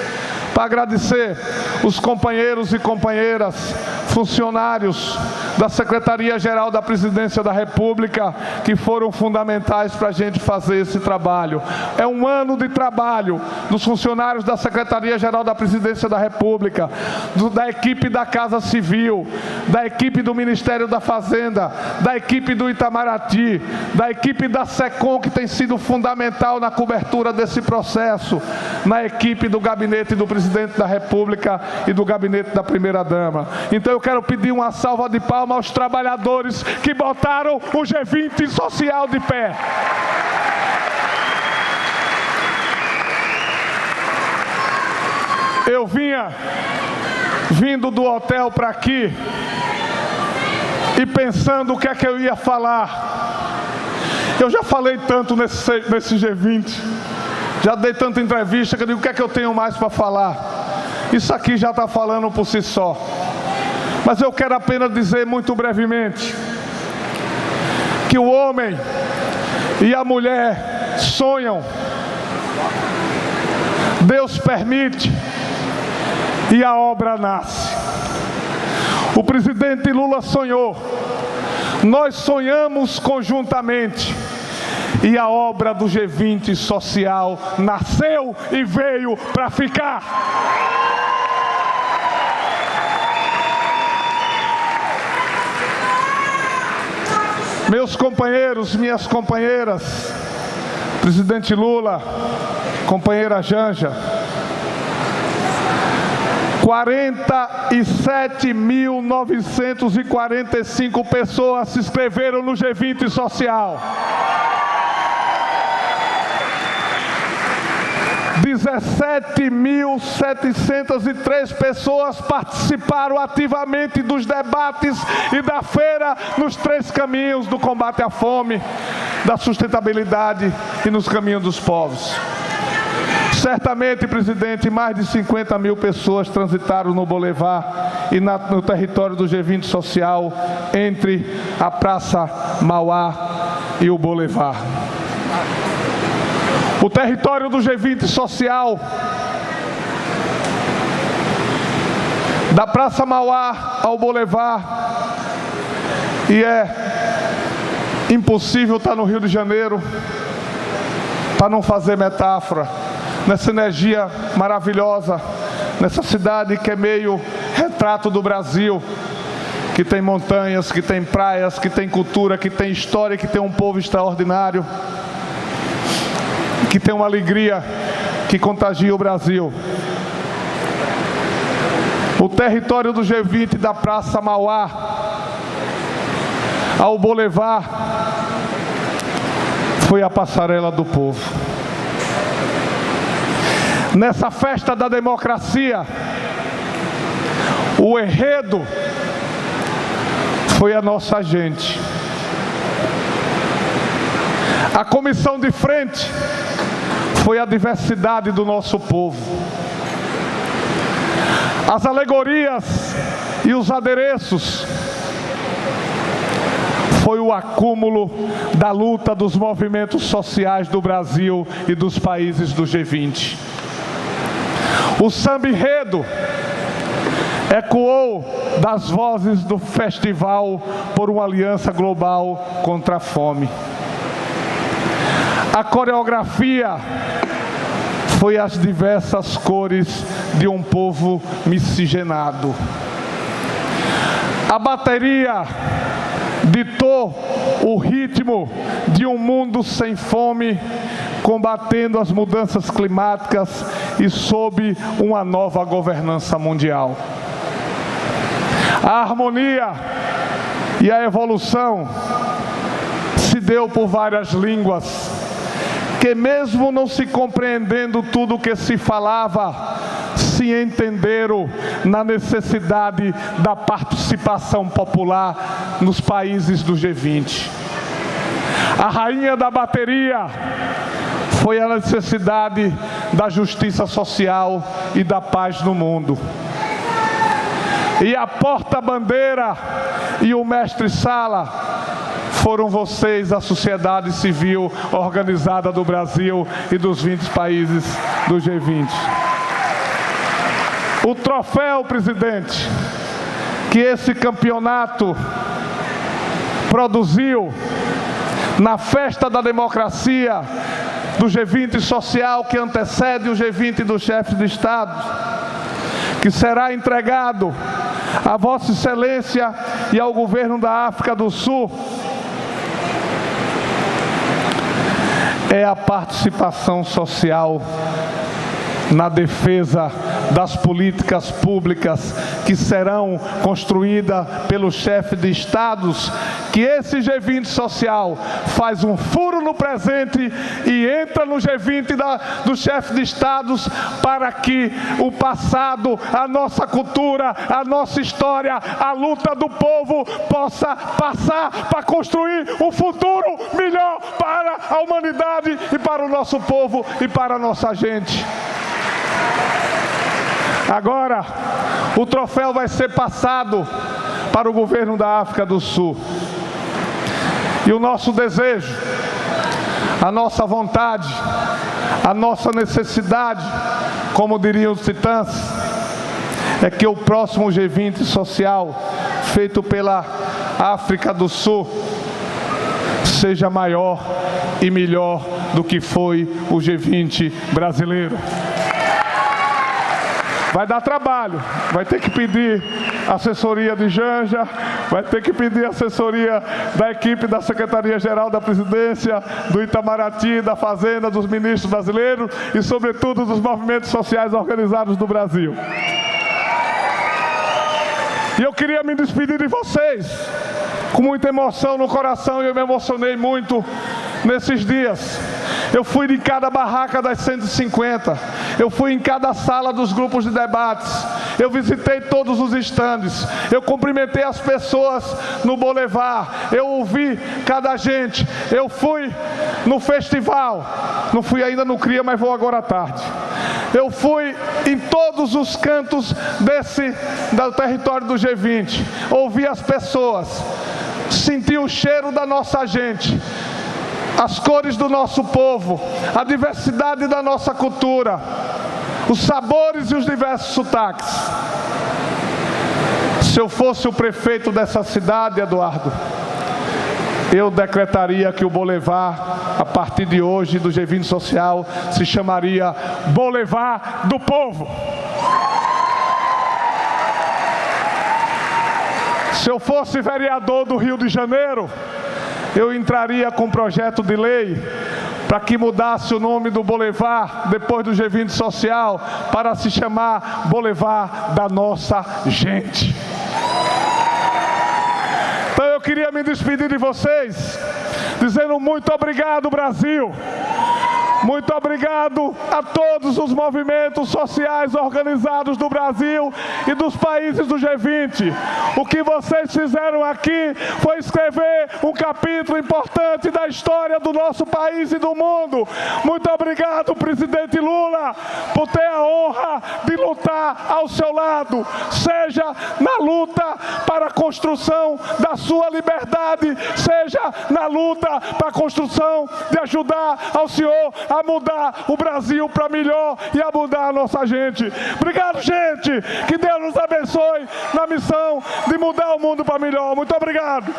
para agradecer os companheiros e companheiras, funcionários da Secretaria-Geral da Presidência da República, que foram fundamentais para a gente fazer esse trabalho. É um ano de trabalho dos funcionários da Secretaria-Geral da Presidência da República, da equipe da Casa Civil, da equipe do Ministério da Fazenda, da equipe do Itamaraty, da equipe da SECOM, que tem sido fundamental na cobertura desse processo, na equipe do Gabinete do Presidente da República e do Gabinete da Primeira-Dama. Então eu quero pedir uma salva de palmas aos trabalhadores que botaram o G20 social de pé. Eu vindo do hotel para aqui e pensando o que é que eu ia falar. Eu já falei tanto nesse G20, já dei tanta entrevista que eu digo, o que é que eu tenho mais para falar? Isso aqui já está falando por si só. Mas eu quero apenas dizer muito brevemente que o homem e a mulher sonham, Deus permite e a obra nasce. O presidente Lula sonhou, nós sonhamos conjuntamente e a obra do G20 social nasceu e veio para ficar. Meus companheiros, minhas companheiras, presidente Lula, companheira Janja, 47.945 pessoas se inscreveram no G20 social. 17.703 pessoas participaram ativamente dos debates e da feira nos 3 caminhos do combate à fome, da sustentabilidade e nos caminhos dos povos. Certamente, presidente, mais de 50 mil pessoas transitaram no Boulevard e no território do G20 social, entre a Praça Mauá e o Boulevard. O território do G20 social, da Praça Mauá ao Boulevard, e é impossível estar no Rio de Janeiro para não fazer metáfora, nessa energia maravilhosa, nessa cidade que é meio retrato do Brasil, que tem montanhas, que tem praias, que tem cultura, que tem história, que tem um povo extraordinário, que tem uma alegria que contagia o Brasil. O território do G20, da Praça Mauá ao Boulevard, foi a passarela do povo. Nessa festa da democracia, o enredo foi a nossa gente. A comissão de frente foi a diversidade do nosso povo. As alegorias e os adereços foi o acúmulo da luta dos movimentos sociais do Brasil e dos países do G20. O samba enredo ecoou das vozes do festival por uma aliança global contra a fome. A coreografia foi as diversas cores de um povo miscigenado. A bateria ditou o ritmo de um mundo sem fome, combatendo as mudanças climáticas e sob uma nova governança mundial. A harmonia e a evolução se deu por várias línguas, que mesmo não se compreendendo tudo o que se falava, se se entenderam na necessidade da participação popular nos países do G20. A rainha da bateria foi a necessidade da justiça social e da paz no mundo. E a porta-bandeira e o mestre-sala foram vocês, a sociedade civil organizada do Brasil e dos 20 países do G20. O troféu, presidente, que esse campeonato produziu na festa da democracia do G20 social, que antecede o G20 dos chefes de Estado, que será entregado a Vossa Excelência e ao governo da África do Sul, é a participação social na defesa das políticas públicas que serão construídas pelo chefe de Estados, que esse G20 social faz um furo no presente e entra no G20 do chefe de Estados, para que o passado, a nossa cultura, a nossa história, a luta do povo possa passar para construir um futuro melhor para a humanidade e para o nosso povo e para a nossa gente. Agora, o troféu vai ser passado para o governo da África do Sul. E o nosso desejo, a nossa vontade, a nossa necessidade, como diriam os titãs, é que o próximo G20 social, feito pela África do Sul, seja maior e melhor do que foi o G20 brasileiro. Vai dar trabalho, vai ter que pedir assessoria de Janja, vai ter que pedir assessoria da equipe da Secretaria-Geral da Presidência, do Itamaraty, da Fazenda, dos ministros brasileiros e, sobretudo, dos movimentos sociais organizados do Brasil. E eu queria me despedir de vocês, com muita emoção no coração, e eu me emocionei muito nesses dias. Eu fui em cada barraca das 150, eu fui em cada sala dos grupos de debates, eu visitei todos os estandes, eu cumprimentei as pessoas no Boulevard, eu ouvi cada gente, eu fui no festival, não fui ainda no CRIA, mas vou agora à tarde. Eu fui em todos os cantos do território do G20, ouvi as pessoas, senti o cheiro da nossa gente, as cores do nosso povo, a diversidade da nossa cultura, os sabores e os diversos sotaques. Se eu fosse o prefeito dessa cidade, Eduardo, eu decretaria que o Boulevard, a partir de hoje, do G20 Social, se chamaria Boulevard do Povo. Se eu fosse vereador do Rio de Janeiro, eu entraria com um projeto de lei para que mudasse o nome do Boulevard, depois do G20 Social, para se chamar Boulevard da Nossa Gente. Então eu queria me despedir de vocês, dizendo muito obrigado, Brasil. Muito obrigado a todos os movimentos sociais organizados do Brasil e dos países do G20. O que vocês fizeram aqui foi escrever um capítulo importante da história do nosso país e do mundo. Muito obrigado, presidente Lula, por ter a honra de lutar ao seu lado, seja na luta para a construção da sua liberdade, seja na luta para a construção de ajudar ao senhor a mudar o Brasil para melhor e a mudar a nossa gente. Obrigado, gente. Que Deus nos abençoe na missão de mudar o mundo para melhor. Muito obrigado.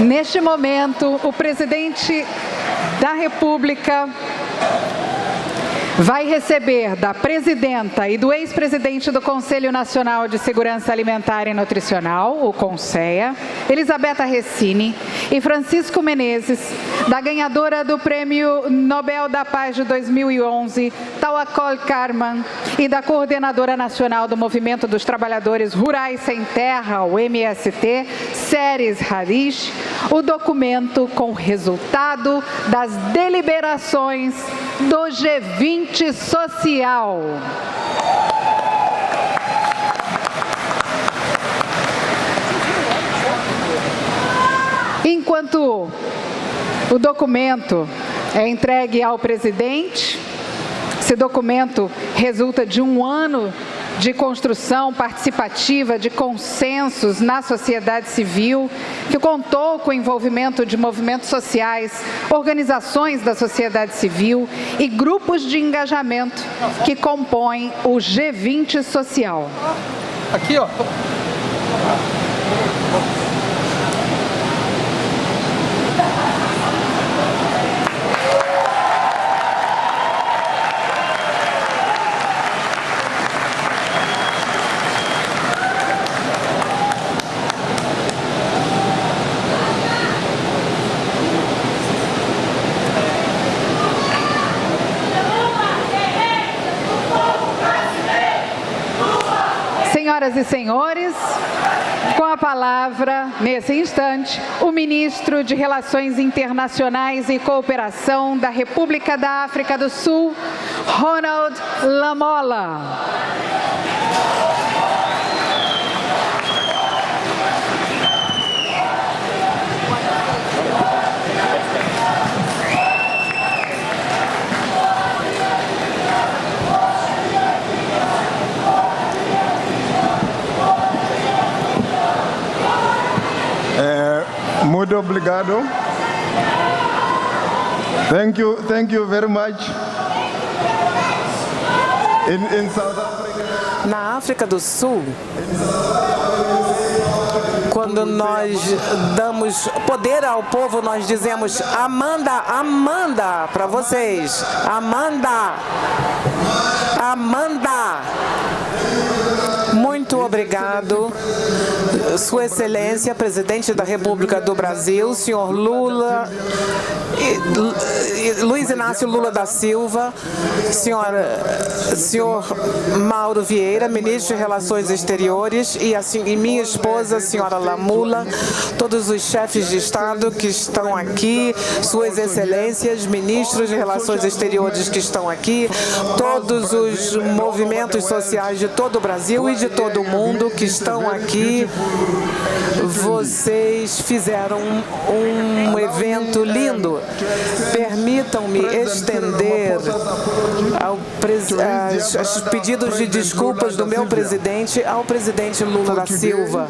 Neste momento, o presidente da República vai receber da presidenta e do ex-presidente do Conselho Nacional de Segurança Alimentar e Nutricional, o CONSEA, Elisabetta Recini, e Francisco Menezes, da ganhadora do Prêmio Nobel da Paz de 2011, Tawakkol Karman, e da coordenadora nacional do Movimento dos Trabalhadores Rurais Sem Terra, o MST, Seres Harish, o documento com resultado das deliberações do G20 Social. Enquanto o documento é entregue ao presidente, esse documento resulta de um ano de construção participativa, de consensos na sociedade civil, que contou com o envolvimento de movimentos sociais, organizações da sociedade civil e grupos de engajamento que compõem o G20 Social. Aqui, ó. Senhoras e senhores, com a palavra, nesse instante, o ministro de Relações Internacionais e Cooperação da República da África do Sul, Ronald Lamola. Muito obrigado. Thank you very much. In South Africa. Na África do Sul, quando nós damos poder ao povo, nós dizemos Amanda, Amanda, para vocês. Amanda, Amanda. Muito obrigado, Sua Excelência, Presidente da República do Brasil, senhor Lula, Luiz Inácio Lula da Silva, senhor Mauro Vieira, Ministro de Relações Exteriores, e minha esposa, senhora Lamula, todos os chefes de Estado que estão aqui, Suas Excelências, Ministros de Relações Exteriores que estão aqui, todos os movimentos sociais de todo o Brasil e de todo o mundo que estão aqui. Vocês fizeram um evento lindo. Permitam-me estender os pedidos de desculpas do meu presidente ao presidente Lula da Silva.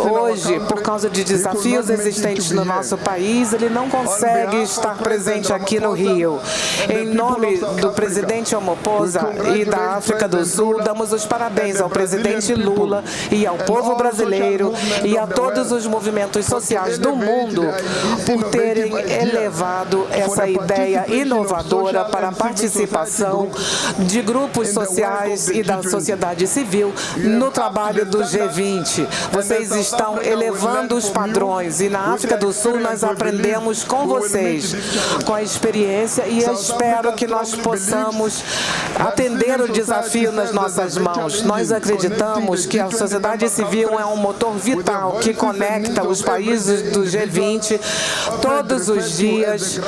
Hoje, por causa de desafios existentes no nosso país, ele não consegue estar presente aqui no Rio. Em nome do presidente Ramaphosa e da África do Sul, damos os parabéns ao presidente Lula e ao povo brasileiro e a todos os movimentos sociais do mundo por terem elevado essa ideia inovadora para a participação de grupos sociais e da sociedade civil no trabalho do G20. Vocês estão elevando os padrões e na África do Sul nós aprendemos com vocês, com a experiência, e eu espero que nós possamos atender o desafio nas nossas mãos. Nós acreditamos que a sociedade civil é um motor vital que conecta os países do G20 todos os dias,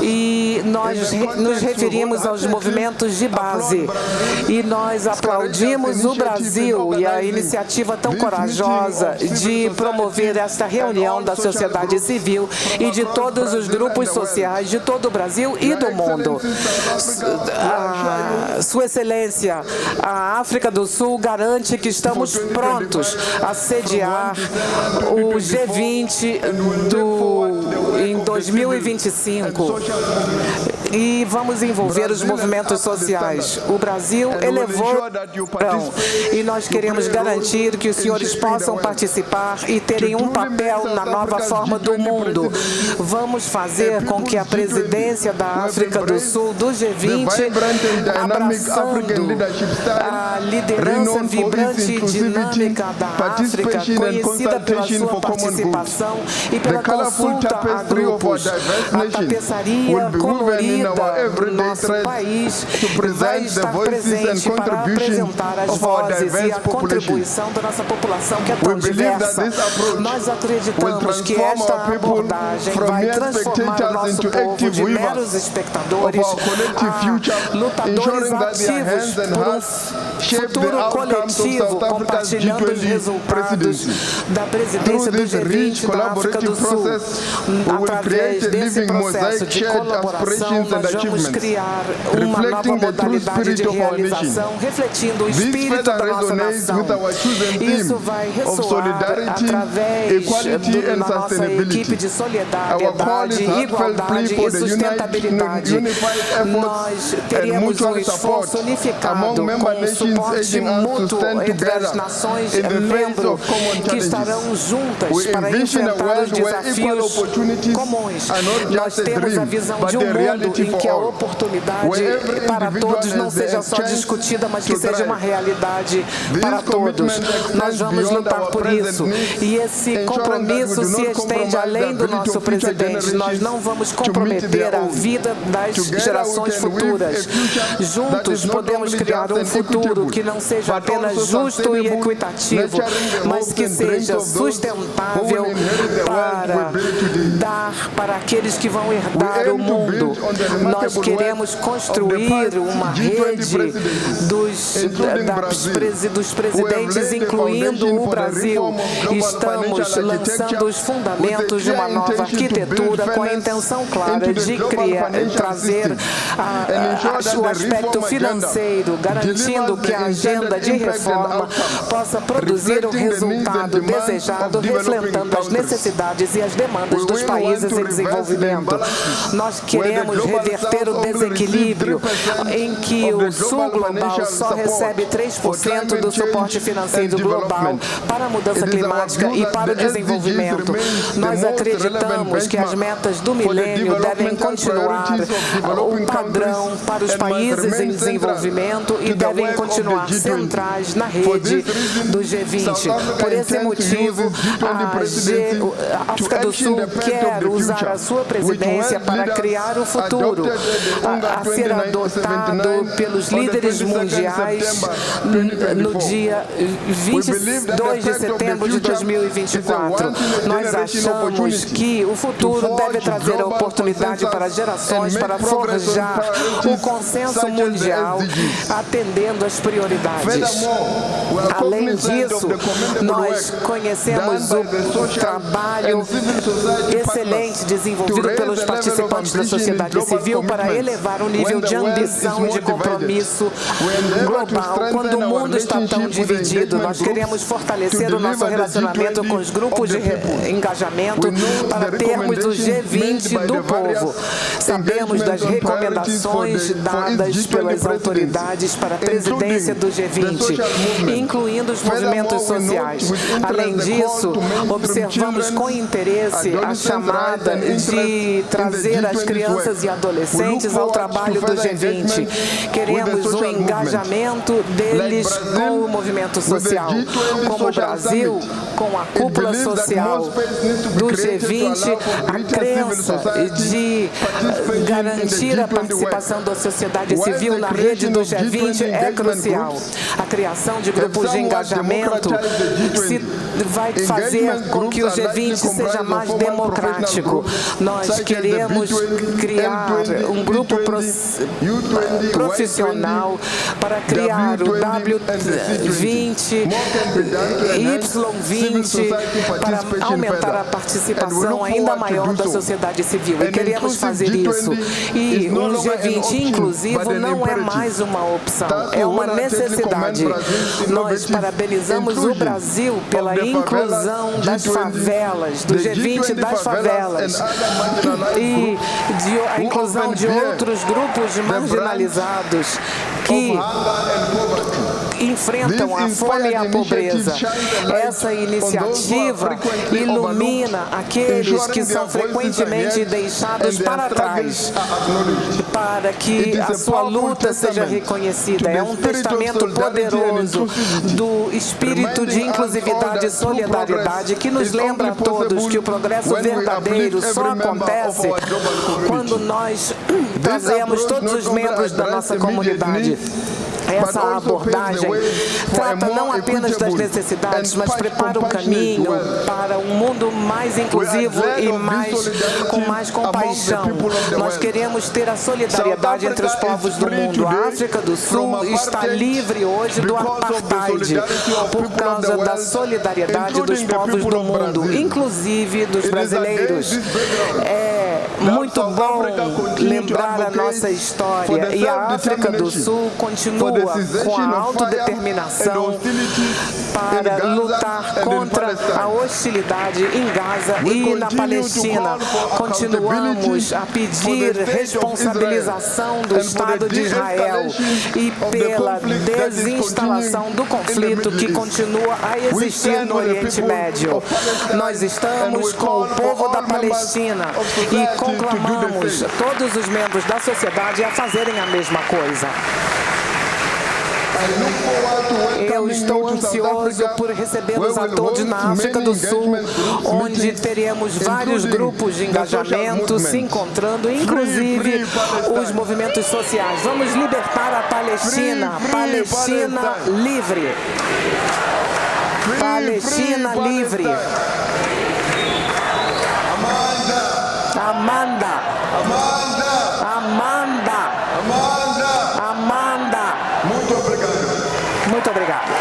e nós nos referimos aos movimentos de base e nós aplaudimos o Brasil e a iniciativa tão corajosa de promover esta reunião da sociedade civil e de todos os grupos sociais de todo o Brasil e do mundo. Sua Excelência, a África do Sul garante que estamos prontos a sediar o G20 em 2025. e vamos envolver os movimentos sociais. O Brasil elevou e nós queremos garantir que os senhores possam participar e terem um papel na nova forma do mundo. Vamos fazer com que a presidência da África do Sul, do G20, abraçando a liderança vibrante e dinâmica da África, conhecida pela sua participação e pela consulta a grupos. A tapeçaria colorida do nosso país vai estar presente para apresentar as vozes e a contribuição da nossa população, que é tão diversa. Nós acreditamos que esta abordagem vai transformar o nosso povo de meros espectadores a lutadores ativos por um futuro coletivo, compartilhando os resultados da presidência do G20 da África do Sul. Através desse processo de colaboração, nós vamos criar uma nova modalidade de realização, refletindo o espírito da nossa nação. Isso vai ressoar através da nossa equipe de solidariedade, igualdade e sustentabilidade. Nós teremos um esforço unificado com suporte mútuo entre as nações membros que estarão juntas para enfrentar os desafios comuns. Nós temos a visão de um mundo em que a oportunidade para todos não seja só discutida, mas que seja uma realidade para todos. Nós vamos lutar por isso. E esse compromisso se estende além do nosso presidente. Nós não vamos comprometer a vida das gerações futuras. Juntos podemos criar um futuro que não seja apenas justo e equitativo, mas que seja sustentável para dar para aqueles que vão herdar o mundo. Nós queremos construir uma rede dos presidentes, incluindo o Brasil. Estamos lançando os fundamentos de uma nova arquitetura com a intenção clara de trazer o aspecto financeiro, garantindo que a agenda de reforma possa produzir o resultado desejado, refletindo as necessidades e as demandas dos países em desenvolvimento. Nós queremos reverter o desequilíbrio em que o Sul Global só recebe 3% do suporte financeiro global para a mudança climática e para o desenvolvimento. Nós acreditamos que as metas do milênio devem continuar o padrão para os países em desenvolvimento e devem continuar centrais na rede do G20. Por esse motivo, a África do Sul quer usar a sua presidência para criar o futuro a ser adotado pelos líderes mundiais no dia 22 de setembro de 2024. Nós achamos que o futuro deve trazer a oportunidade para as gerações para forjar o consenso mundial, atendendo às prioridades. Além disso, nós conhecemos o trabalho excelente desenvolvido pelos participantes da sociedade civil para elevar o nível de ambição e de compromisso global. Quando o mundo está tão dividido, nós queremos fortalecer o nosso relacionamento com os grupos de engajamento para termos o G20 do povo. Sabemos das recomendações dadas pelas autoridades para a presidência do G20, incluindo os movimentos sociais. Além disso, observamos com interesse a chamada de trazer as crianças e adolescentes ao trabalho do G20. Queremos o engajamento deles com o movimento social. Como o Brasil, com a cúpula social do G20, a crença de garantir a participação da sociedade civil na rede do G20 é crucial. A criação de grupos de engajamento vai fazer com que o G20 seja mais democrático. Nós queremos criar um grupo profissional para criar o W20, Y20, para aumentar a participação ainda maior da sociedade civil. E queremos fazer isso. E o G20 inclusivo não é mais uma opção, é uma necessidade. Nós parabenizamos o Brasil pela inclusão das favelas, do G20 das favelas e a inclusão de outros grupos marginalizados que enfrentam a fome e a pobreza. Essa iniciativa ilumina aqueles que são frequentemente deixados para trás, para que a sua luta seja reconhecida. É um testamento poderoso do espírito de inclusividade e solidariedade que nos lembra a todos que o progresso verdadeiro só acontece quando nós trazemos todos os membros da nossa comunidade. Essa abordagem trata não apenas das necessidades, mas prepara um caminho para um mundo mais inclusivo e com mais compaixão. Nós queremos ter a solidariedade entre os povos do mundo. A África do Sul está livre hoje do apartheid por causa da solidariedade dos povos do mundo, inclusive dos brasileiros. É muito bom lembrar a nossa história e a África do Sul continua com a autodeterminação para lutar contra a hostilidade em Gaza e na Palestina. Continuamos a pedir responsabilização do Estado de Israel e pela desinstalação do conflito que continua a existir no Oriente Médio. Nós estamos com o povo da Palestina e conclamamos todos os membros da sociedade a fazerem a mesma coisa. Eu estou ansioso por recebê-los a todos na África do Sul, onde teremos vários grupos de engajamento se encontrando, inclusive os movimentos sociais. Vamos libertar a Palestina. Palestina livre. Palestina livre. Amanda. Muito obrigado. Muito obrigado.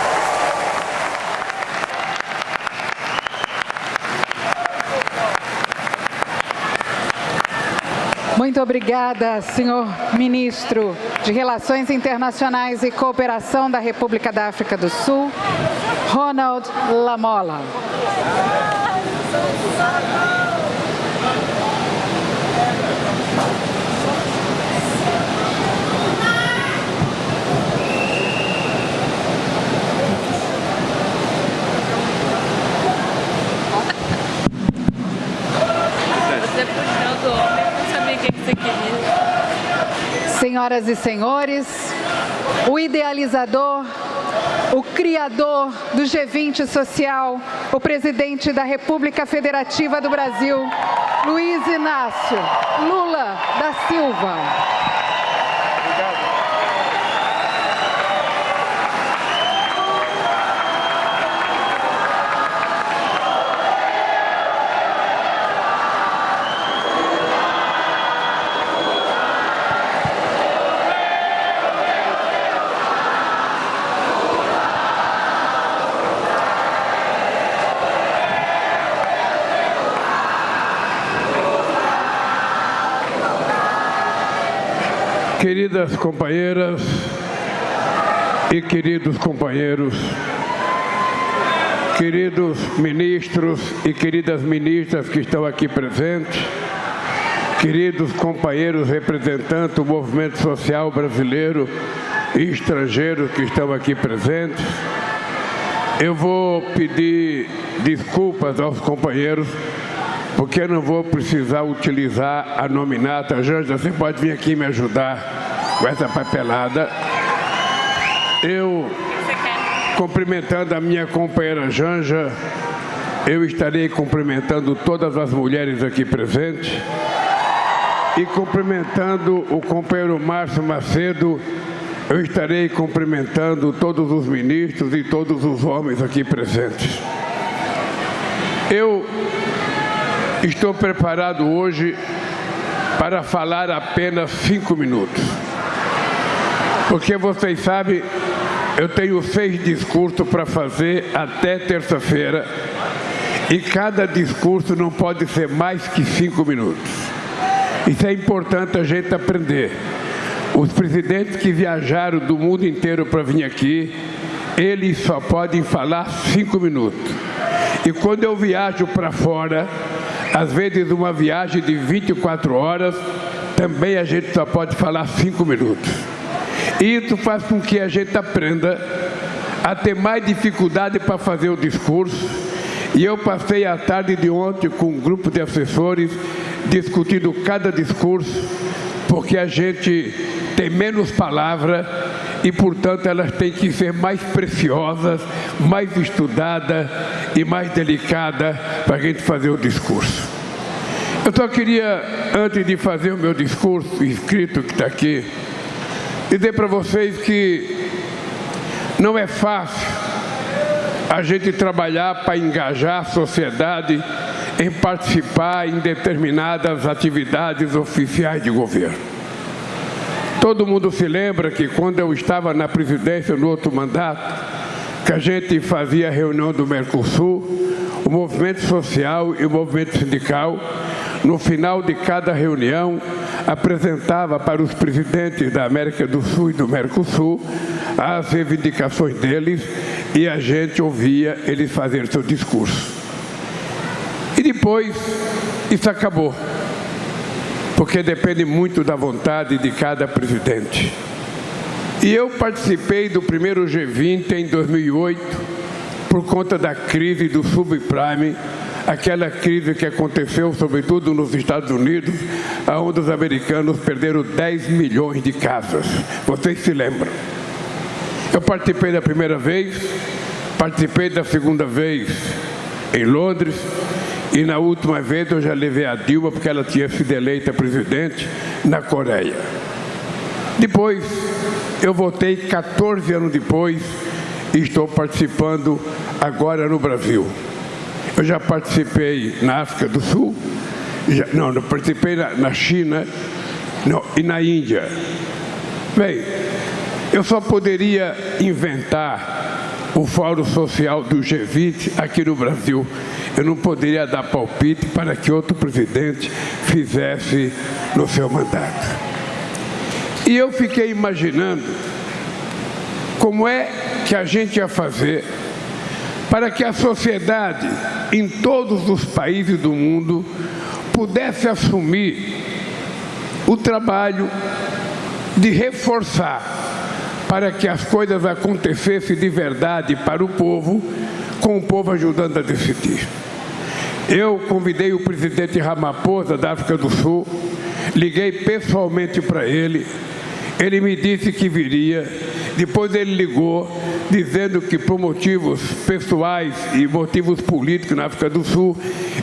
Muito obrigada, senhor ministro de Relações Internacionais e Cooperação da República da África do Sul, Ronald Lamola. Senhoras e senhores, o idealizador, o criador do G20 Social, o presidente da República Federativa do Brasil, Luiz Inácio Lula da Silva. Queridas companheiras e queridos companheiros, queridos ministros e queridas ministras que estão aqui presentes, queridos companheiros representantes do movimento social brasileiro e estrangeiros que estão aqui presentes, eu vou pedir desculpas aos companheiros, porque eu não vou precisar utilizar a nominata. Janja, você pode vir aqui me ajudar com essa papelada. Eu, cumprimentando a minha companheira Janja, eu estarei cumprimentando todas as mulheres aqui presentes e cumprimentando o companheiro Márcio Macedo, eu estarei cumprimentando todos os ministros e todos os homens aqui presentes. Eu estou preparado hoje para falar apenas 5 minutos. Porque vocês sabem, eu tenho 6 discursos para fazer até terça-feira e cada discurso não pode ser mais que 5 minutos. Isso é importante a gente aprender. Os presidentes que viajaram do mundo inteiro para vir aqui, eles só podem falar 5 minutos. E quando eu viajo para fora, às vezes uma viagem de 24 horas, também a gente só pode falar 5 minutos. Isso faz com que a gente aprenda a ter mais dificuldade para fazer o discurso. E eu passei a tarde de ontem com um grupo de assessores discutindo cada discurso, porque a gente tem menos palavra e, portanto, elas têm que ser mais preciosas, mais estudadas e mais delicadas para a gente fazer o discurso. Eu só queria, antes de fazer o meu discurso escrito que está aqui, dizer para vocês que não é fácil a gente trabalhar para engajar a sociedade em participar em determinadas atividades oficiais de governo. Todo mundo se lembra que quando eu estava na presidência no outro mandato, que a gente fazia a reunião do Mercosul, o movimento social e o movimento sindical, no final de cada reunião, apresentava para os presidentes da América do Sul e do Mercosul as reivindicações deles e a gente ouvia eles fazerem seu discurso. E depois, isso acabou, porque depende muito da vontade de cada presidente. E eu participei do primeiro G20 em 2008, por conta da crise do subprime, aquela crise que aconteceu sobretudo nos Estados Unidos, onde os americanos perderam 10 milhões de casas. Vocês se lembram? Eu participei da primeira vez, participei da segunda vez em Londres, e na última vez eu já levei a Dilma, porque ela tinha sido eleita presidente na Coreia. Depois, eu voltei 14 anos depois e estou participando agora no Brasil. Eu já participei na África do Sul, não participei na China e na Índia. Bem, eu só poderia inventar o Fórum Social do G20 aqui no Brasil. Eu não poderia dar palpite para que outro presidente fizesse no seu mandato. E eu fiquei imaginando como é que a gente ia fazer para que a sociedade em todos os países do mundo pudesse assumir o trabalho de reforçar para que as coisas acontecessem de verdade para o povo, com o povo ajudando a decidir. Eu convidei o presidente Ramaphosa da África do Sul, liguei pessoalmente para ele, ele me disse que viria, depois ele ligou dizendo que por motivos pessoais e motivos políticos na África do Sul,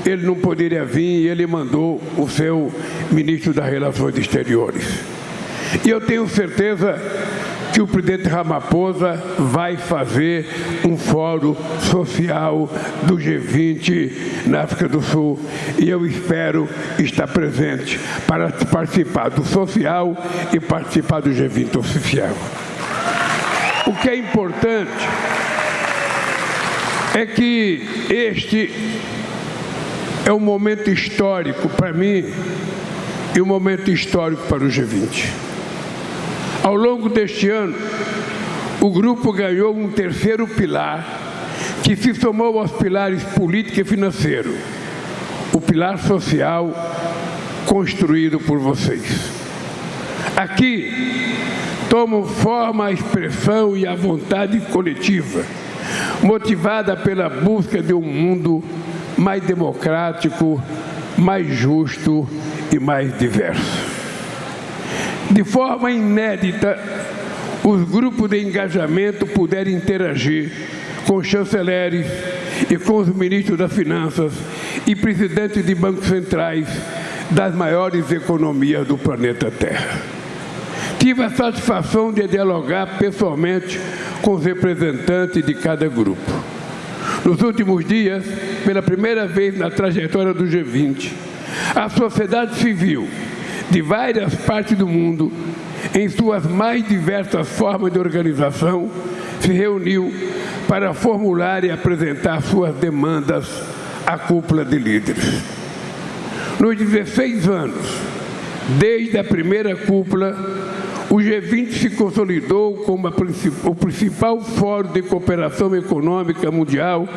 ele não poderia vir e ele mandou o seu ministro das Relações Exteriores. E eu tenho certeza que o presidente Ramaphosa vai fazer um fórum social do G20 na África do Sul e eu espero estar presente para participar do social e participar do G20 oficial. O que é importante é que este é um momento histórico para mim e um momento histórico para o G20. Ao longo deste ano, o grupo ganhou um terceiro pilar que se somou aos pilares político e financeiro, o pilar social construído por vocês. Aqui tomam forma a expressão e a vontade coletiva, motivada pela busca de um mundo mais democrático, mais justo e mais diverso. De forma inédita, os grupos de engajamento puderam interagir com os chanceleres e com os ministros das Finanças e presidentes de bancos centrais das maiores economias do planeta Terra. Tive a satisfação de dialogar pessoalmente com os representantes de cada grupo. Nos últimos dias, pela primeira vez na trajetória do G20, a sociedade civil de várias partes do mundo, em suas mais diversas formas de organização, se reuniu para formular e apresentar suas demandas à cúpula de líderes. Nos 16 anos, desde a primeira cúpula, o G20 se consolidou como o principal fórum de cooperação econômica mundial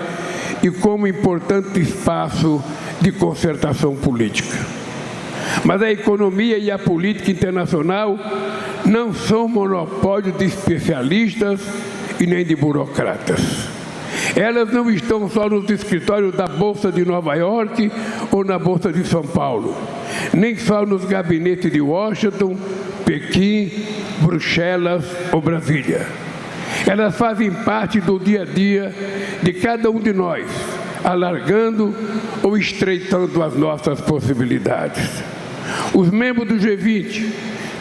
e como importante espaço de concertação política. Mas a economia e a política internacional não são monopólio de especialistas e nem de burocratas. Elas não estão só nos escritórios da Bolsa de Nova York ou na Bolsa de São Paulo, nem só nos gabinetes de Washington, Pequim, Bruxelas ou Brasília. Elas fazem parte do dia a dia de cada um de nós, alargando ou estreitando as nossas possibilidades. Os membros do G20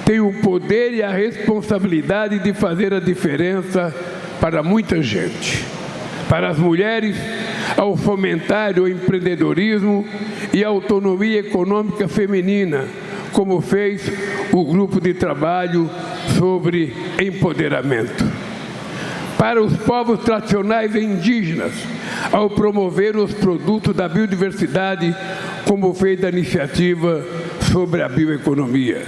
têm o poder e a responsabilidade de fazer a diferença para muita gente. Para as mulheres, ao fomentar o empreendedorismo e a autonomia econômica feminina, como fez o grupo de trabalho sobre empoderamento. Para os povos tradicionais e indígenas, ao promover os produtos da biodiversidade, como fez a iniciativa sobre a bioeconomia.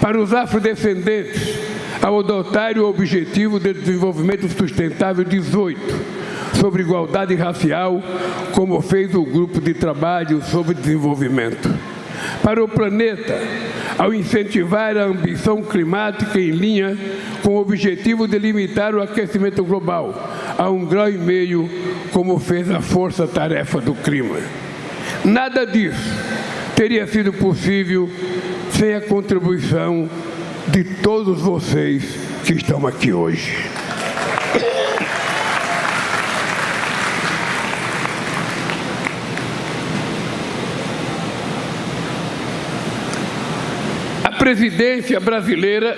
Para os afrodescendentes, ao adotar o Objetivo de Desenvolvimento Sustentável 18, sobre igualdade racial, como fez o grupo de trabalho sobre desenvolvimento. Para o planeta, ao incentivar a ambição climática em linha com o objetivo de limitar o aquecimento global a 1,5 graus, como fez a Força-Tarefa do Clima. Nada disso teria sido possível sem a contribuição de todos vocês que estão aqui hoje. A presidência brasileira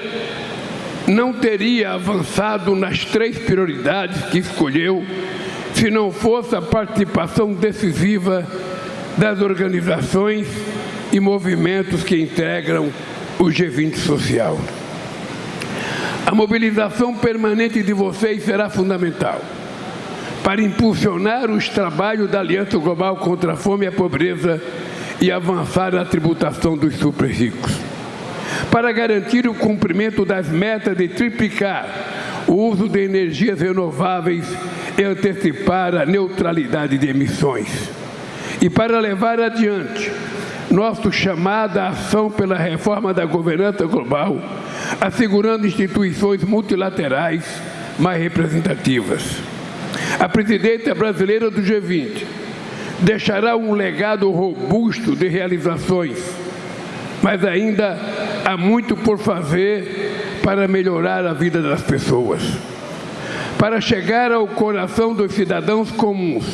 não teria avançado nas 3 prioridades que escolheu se não fosse a participação decisiva das organizações e movimentos que integram o G20 social. A mobilização permanente de vocês será fundamental para impulsionar os trabalhos da Aliança Global contra a Fome e a Pobreza e avançar na tributação dos super ricos. Para garantir o cumprimento das metas de triplicar o uso de energias renováveis e antecipar a neutralidade de emissões. E para levar adiante nosso chamado à ação pela reforma da governança global, assegurando instituições multilaterais mais representativas. A presidência brasileira do G20 deixará um legado robusto de realizações, mas ainda há muito por fazer para melhorar a vida das pessoas. Para chegar ao coração dos cidadãos comuns,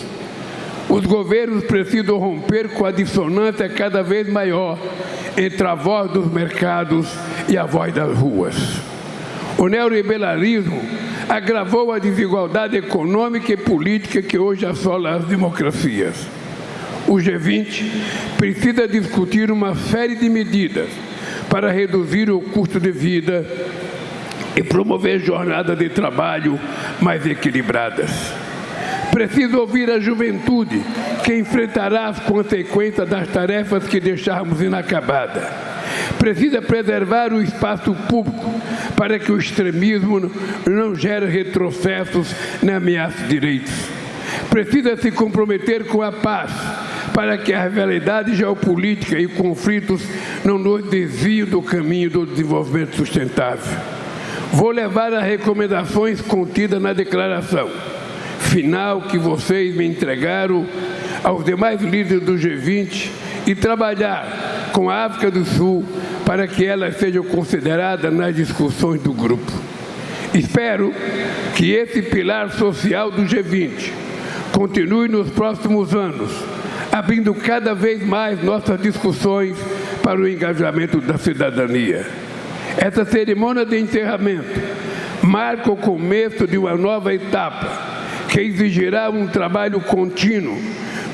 os governos precisam romper com a dissonância cada vez maior entre a voz dos mercados e a voz das ruas. O neoliberalismo agravou a desigualdade econômica e política que hoje assola as democracias. O G20 precisa discutir uma série de medidas para reduzir o custo de vida e promover jornadas de trabalho mais equilibradas. Preciso ouvir a juventude, que enfrentará as consequências das tarefas que deixarmos inacabadas. Precisa preservar o espaço público para que o extremismo não gere retrocessos nem ameace direitos. Precisa se comprometer com a paz, para que a rivalidade geopolítica e conflitos não nos desviem do caminho do desenvolvimento sustentável. Vou levar as recomendações contidas na declaração final que vocês me entregaram aos demais líderes do G20 e trabalhar com a África do Sul para que elas sejam consideradas nas discussões do grupo. Espero que esse pilar social do G20 continue nos próximos anos, abrindo cada vez mais nossas discussões para o engajamento da cidadania. Essa cerimônia de encerramento marca o começo de uma nova etapa que exigirá um trabalho contínuo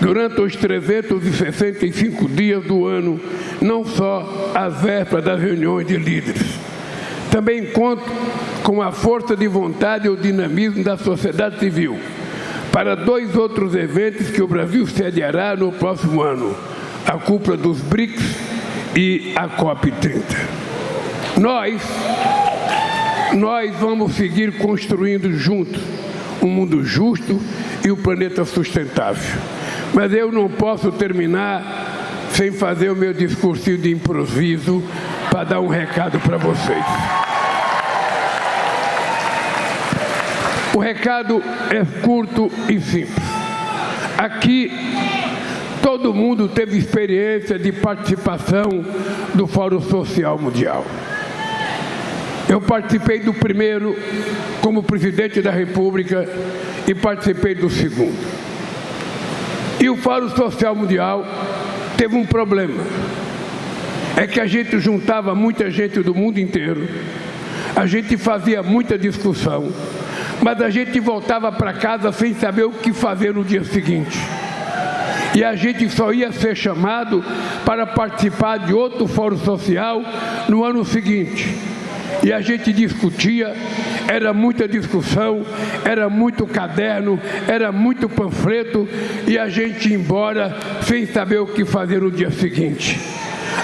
durante os 365 dias do ano, não só às vésperas das reuniões de líderes. Também conto com a força de vontade e o dinamismo da sociedade civil para 2 outros eventos que o Brasil sediará no próximo ano, a cúpula dos BRICS e a COP30. Nós vamos seguir construindo juntos um mundo justo e um planeta sustentável. Mas eu não posso terminar sem fazer o meu discursinho de improviso para dar um recado para vocês. O recado é curto e simples. Aqui, todo mundo teve experiência de participação do Fórum Social Mundial. Eu participei do primeiro como presidente da República e participei do segundo. E o Fórum Social Mundial teve um problema. É que a gente juntava muita gente do mundo inteiro, a gente fazia muita discussão, mas a gente voltava para casa sem saber o que fazer no dia seguinte. E a gente só ia ser chamado para participar de outro fórum social no ano seguinte. E a gente discutia, era muita discussão, era muito caderno, era muito panfleto, e a gente ia embora sem saber o que fazer no dia seguinte.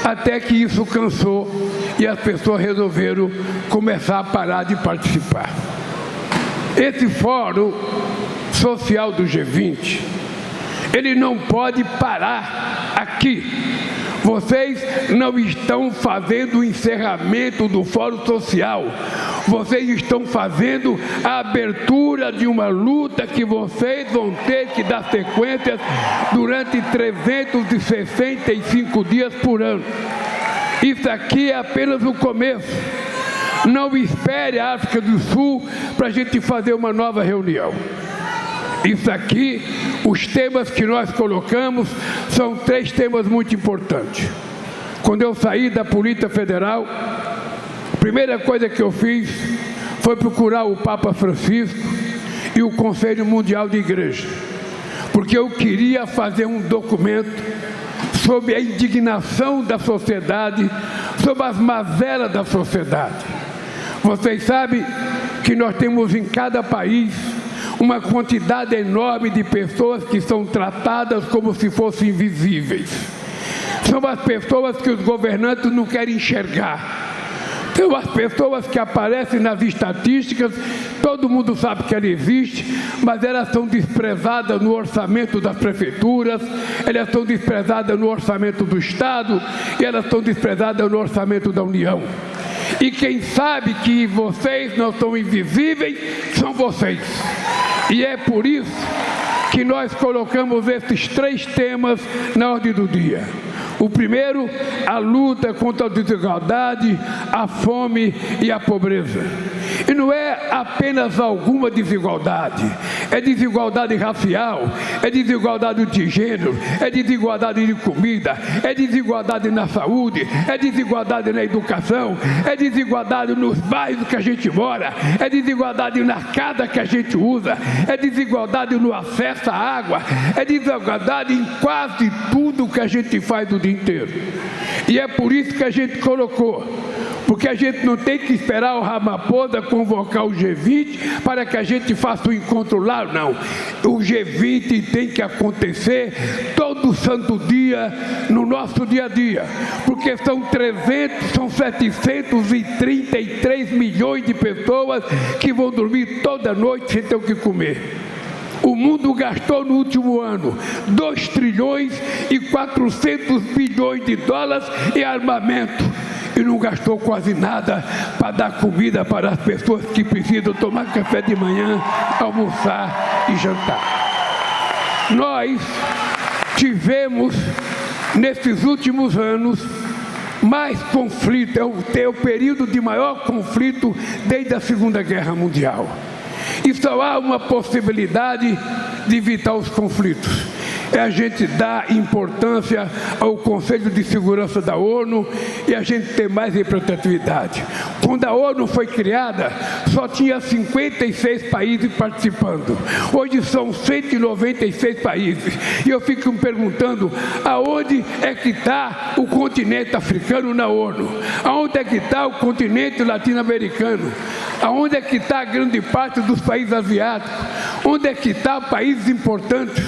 Até que isso cansou e as pessoas resolveram começar a parar de participar. Esse fórum social do G20, ele não pode parar aqui. Vocês não estão fazendo o encerramento do Fórum Social. Vocês estão fazendo a abertura de uma luta que vocês vão ter que dar sequências durante 365 dias por ano. Isso aqui é apenas o começo. Não espere a África do Sul para a gente fazer uma nova reunião. Isso aqui, os temas que nós colocamos, são 3 temas muito importantes. Quando eu saí da Polícia Federal, a primeira coisa que eu fiz foi procurar o Papa Francisco e o Conselho Mundial de Igreja, porque eu queria fazer um documento sobre a indignação da sociedade, sobre as mazelas da sociedade. Vocês sabem que nós temos em cada país uma quantidade enorme de pessoas que são tratadas como se fossem invisíveis. São as pessoas que os governantes não querem enxergar. São as pessoas que aparecem nas estatísticas, todo mundo sabe que ela existe, mas elas são desprezadas no orçamento das prefeituras, elas são desprezadas no orçamento do Estado e elas são desprezadas no orçamento da União. E quem sabe que vocês não são invisíveis são vocês. E é por isso que nós colocamos esses 3 temas na ordem do dia. O primeiro, a luta contra a desigualdade, a fome e a pobreza. E não é apenas alguma desigualdade, é desigualdade racial, é desigualdade de gênero, é desigualdade de comida, é desigualdade na saúde, é desigualdade na educação, é desigualdade nos bairros que a gente mora, é desigualdade na casa que a gente usa, é desigualdade no acesso à água, é desigualdade em quase tudo que a gente faz o dia inteiro. E é por isso que a gente colocou, porque a gente não tem que esperar o Ramaphosa convocar o G20 para que a gente faça um encontro lá, não. O G20 tem que acontecer todo santo dia, no nosso dia a dia, porque são 733 milhões de pessoas que vão dormir toda noite sem ter o que comer. O mundo gastou no último ano 2 trilhões e 400 bilhões de dólares em armamento e não gastou quase nada para dar comida para as pessoas que precisam tomar café de manhã, almoçar e jantar. Nós tivemos, nesses últimos anos, mais conflito, é o período de maior conflito desde a Segunda Guerra Mundial. E só há uma possibilidade de evitar os conflitos. É a gente dar importância ao Conselho de Segurança da ONU e a gente ter mais representatividade. Quando a ONU foi criada, só tinha 56 países participando. Hoje são 196 países. E eu fico me perguntando, aonde é que está o continente africano na ONU? Aonde é que está o continente latino-americano? Aonde é que está a grande parte dos países asiáticos? Onde é que está países importantes?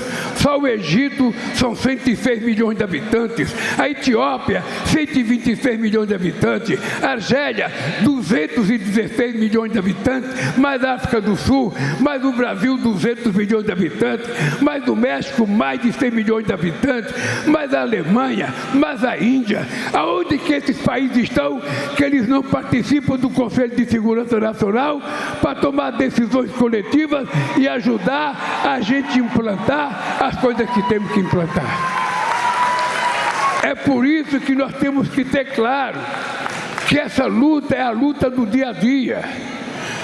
Só o Egito são 106 milhões de habitantes. A Etiópia, 126 milhões de habitantes. A Argélia, 216 milhões de habitantes. Mais a África do Sul, mais o Brasil, 200 milhões de habitantes. Mais o México, mais de 100 milhões de habitantes. Mais a Alemanha, mais a Índia. Aonde que esses países estão que eles não participam do Conselho de Segurança Nacional para tomar decisões coletivas e ajudar a gente a implantar as coisas que temos que implantar? É por isso que nós temos que ter claro que essa luta é a luta do dia a dia.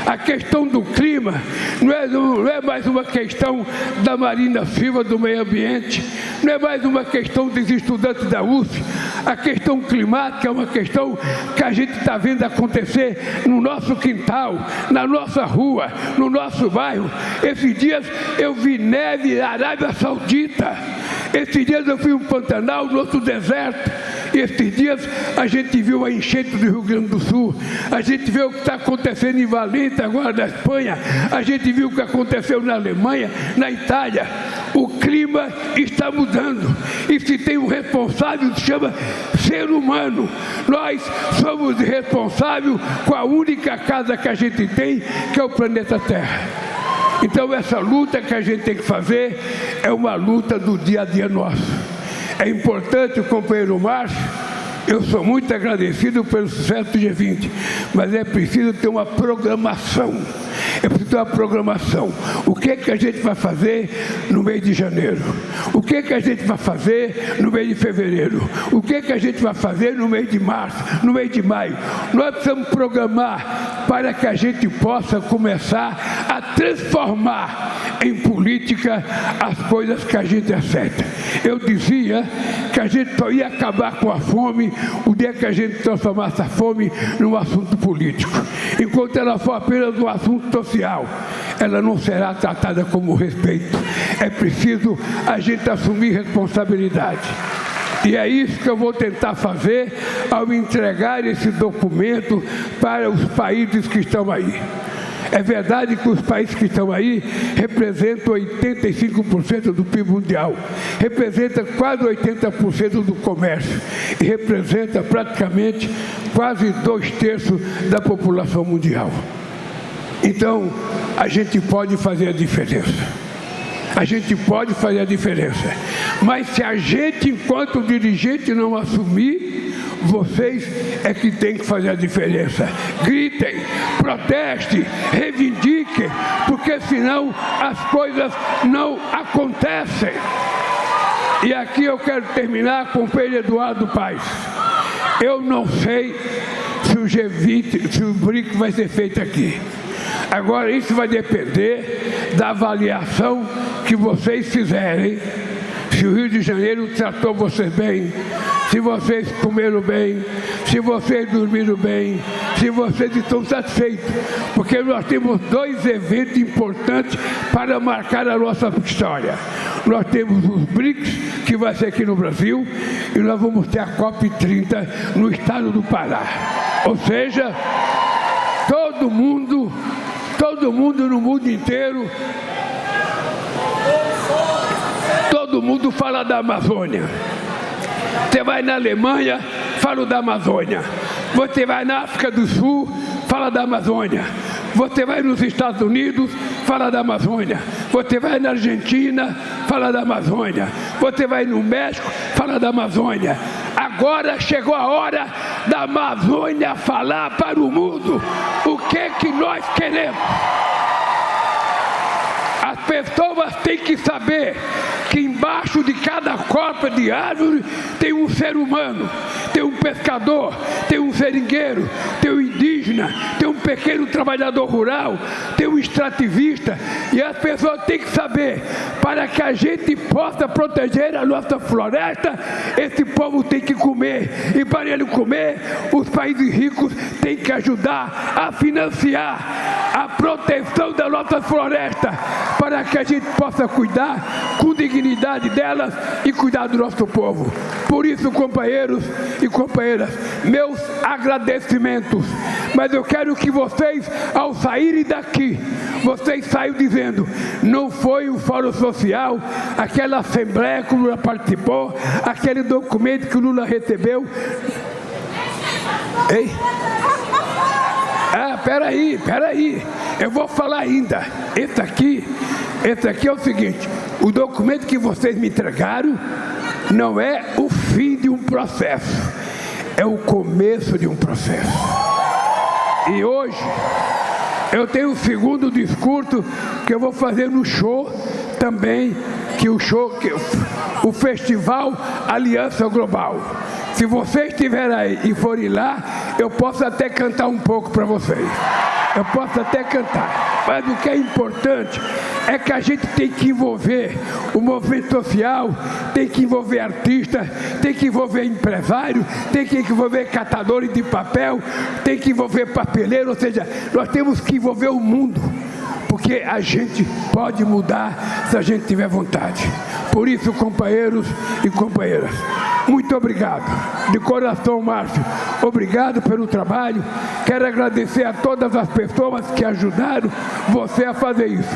A questão do clima não é mais uma questão da Marina Silva, do meio ambiente, não é mais uma questão dos estudantes da UF. A questão climática é uma questão que a gente está vendo acontecer no nosso quintal, na nossa rua, no nosso bairro. Esses dias eu vi neve na Arábia Saudita. Esses dias eu fui no Pantanal, no outro deserto. E esses dias a gente viu a enchente do Rio Grande do Sul. A gente viu o que está acontecendo em Valência, agora na Espanha. A gente viu o que aconteceu na Alemanha, na Itália. O clima está mudando. E se tem um responsável, se chama ser humano. Nós somos responsáveis com a única casa que a gente tem, que é o planeta Terra. Então essa luta que a gente tem que fazer é uma luta do dia a dia nosso. É importante, o companheiro Márcio, eu sou muito agradecido pelo sucesso do G20, mas é preciso ter uma programação. É preciso ter uma programação. O que é que a gente vai fazer no mês de janeiro? O que é que a gente vai fazer no mês de fevereiro? O que é que a gente vai fazer no mês de março, no mês de maio? Nós precisamos programar para que a gente possa começar a transformar em política as coisas que a gente acerta. Eu dizia que a gente só ia acabar com a fome o dia que a gente transformasse a fome num assunto político. Enquanto ela for apenas um assunto social, ela não será tratada como respeito. É preciso a gente assumir responsabilidade. E é isso que eu vou tentar fazer ao entregar esse documento para os países que estão aí. É verdade que os países que estão aí representam 85% do PIB mundial, representa quase 80% do comércio e representa praticamente quase 2/3 da população mundial. Então, a gente pode fazer a diferença. A gente pode fazer a diferença. Mas se a gente, enquanto dirigente, não assumir, vocês é que tem que fazer a diferença. Gritem, protestem, reivindiquem, porque senão as coisas não acontecem. E aqui eu quero terminar com o Pedro Eduardo Paes. Eu não sei se o G20, se o BRIC vai ser feito aqui. Agora isso vai depender da avaliação que vocês fizerem. Se o Rio de Janeiro tratou vocês bem, se vocês comeram bem, se vocês dormiram bem, se vocês estão satisfeitos. Porque nós temos 2 eventos importantes para marcar a nossa história. Nós temos os BRICS, que vai ser aqui no Brasil, e nós vamos ter a COP30 no estado do Pará. Ou seja, todo mundo no mundo inteiro, todo mundo fala da Amazônia. Você vai na Alemanha, fala da Amazônia. Você vai na África do Sul, fala da Amazônia. Você vai nos Estados Unidos, fala da Amazônia. Você vai na Argentina, fala da Amazônia. Você vai no México, fala da Amazônia. Agora chegou a hora da Amazônia falar para o mundo o que nós queremos. As pessoas têm que saber que embaixo de cada copa de árvore tem um ser humano, tem um pescador, tem um seringueiro, tem um indígena, tem um pequeno trabalhador rural, tem um extrativista. E as pessoas têm que saber, para que a gente possa proteger a nossa floresta, esse povo tem que comer. E para ele comer, os países ricos têm que ajudar a financiar a proteção da nossa floresta, para que a gente possa cuidar com dignidade delas e cuidar do nosso povo. Por isso, companheiros e companheiras, meus agradecimentos. Mas eu quero que vocês, ao saírem daqui, vocês saiam dizendo: não foi o Fórum Social, aquela assembleia que o Lula participou, aquele documento que o Lula recebeu. Ei? Ah, peraí, eu vou falar ainda. Esse aqui é o seguinte: o documento que vocês me entregaram não é o fim de um processo, é o começo de um processo. E hoje eu tenho o segundo discurso que eu vou fazer no show também, o Festival Aliança Global. Se vocês estiverem aí e forem lá, eu posso até cantar um pouco para vocês. Eu posso até cantar. Mas o que é importante é que a gente tem que envolver o movimento social, tem que envolver artistas, tem que envolver empresários, tem que envolver catadores de papel, tem que envolver papeleiros, ou seja, nós temos que envolver o mundo, porque a gente pode mudar se a gente tiver vontade. Por isso, companheiros e companheiras, muito obrigado. De coração, Márcio, obrigado pelo trabalho. Quero agradecer a todas as pessoas que ajudaram você a fazer isso.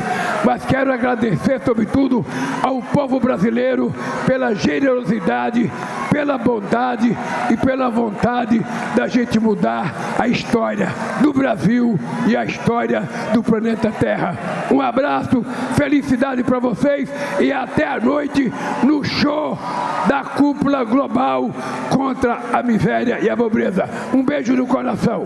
Mas quero agradecer, sobretudo, ao povo brasileiro pela generosidade, pela bondade e pela vontade da gente mudar a história do Brasil e a história do planeta Terra. Um abraço, felicidade para vocês e até a noite no show da Cúpula Global contra a miséria e a pobreza. Um beijo no coração.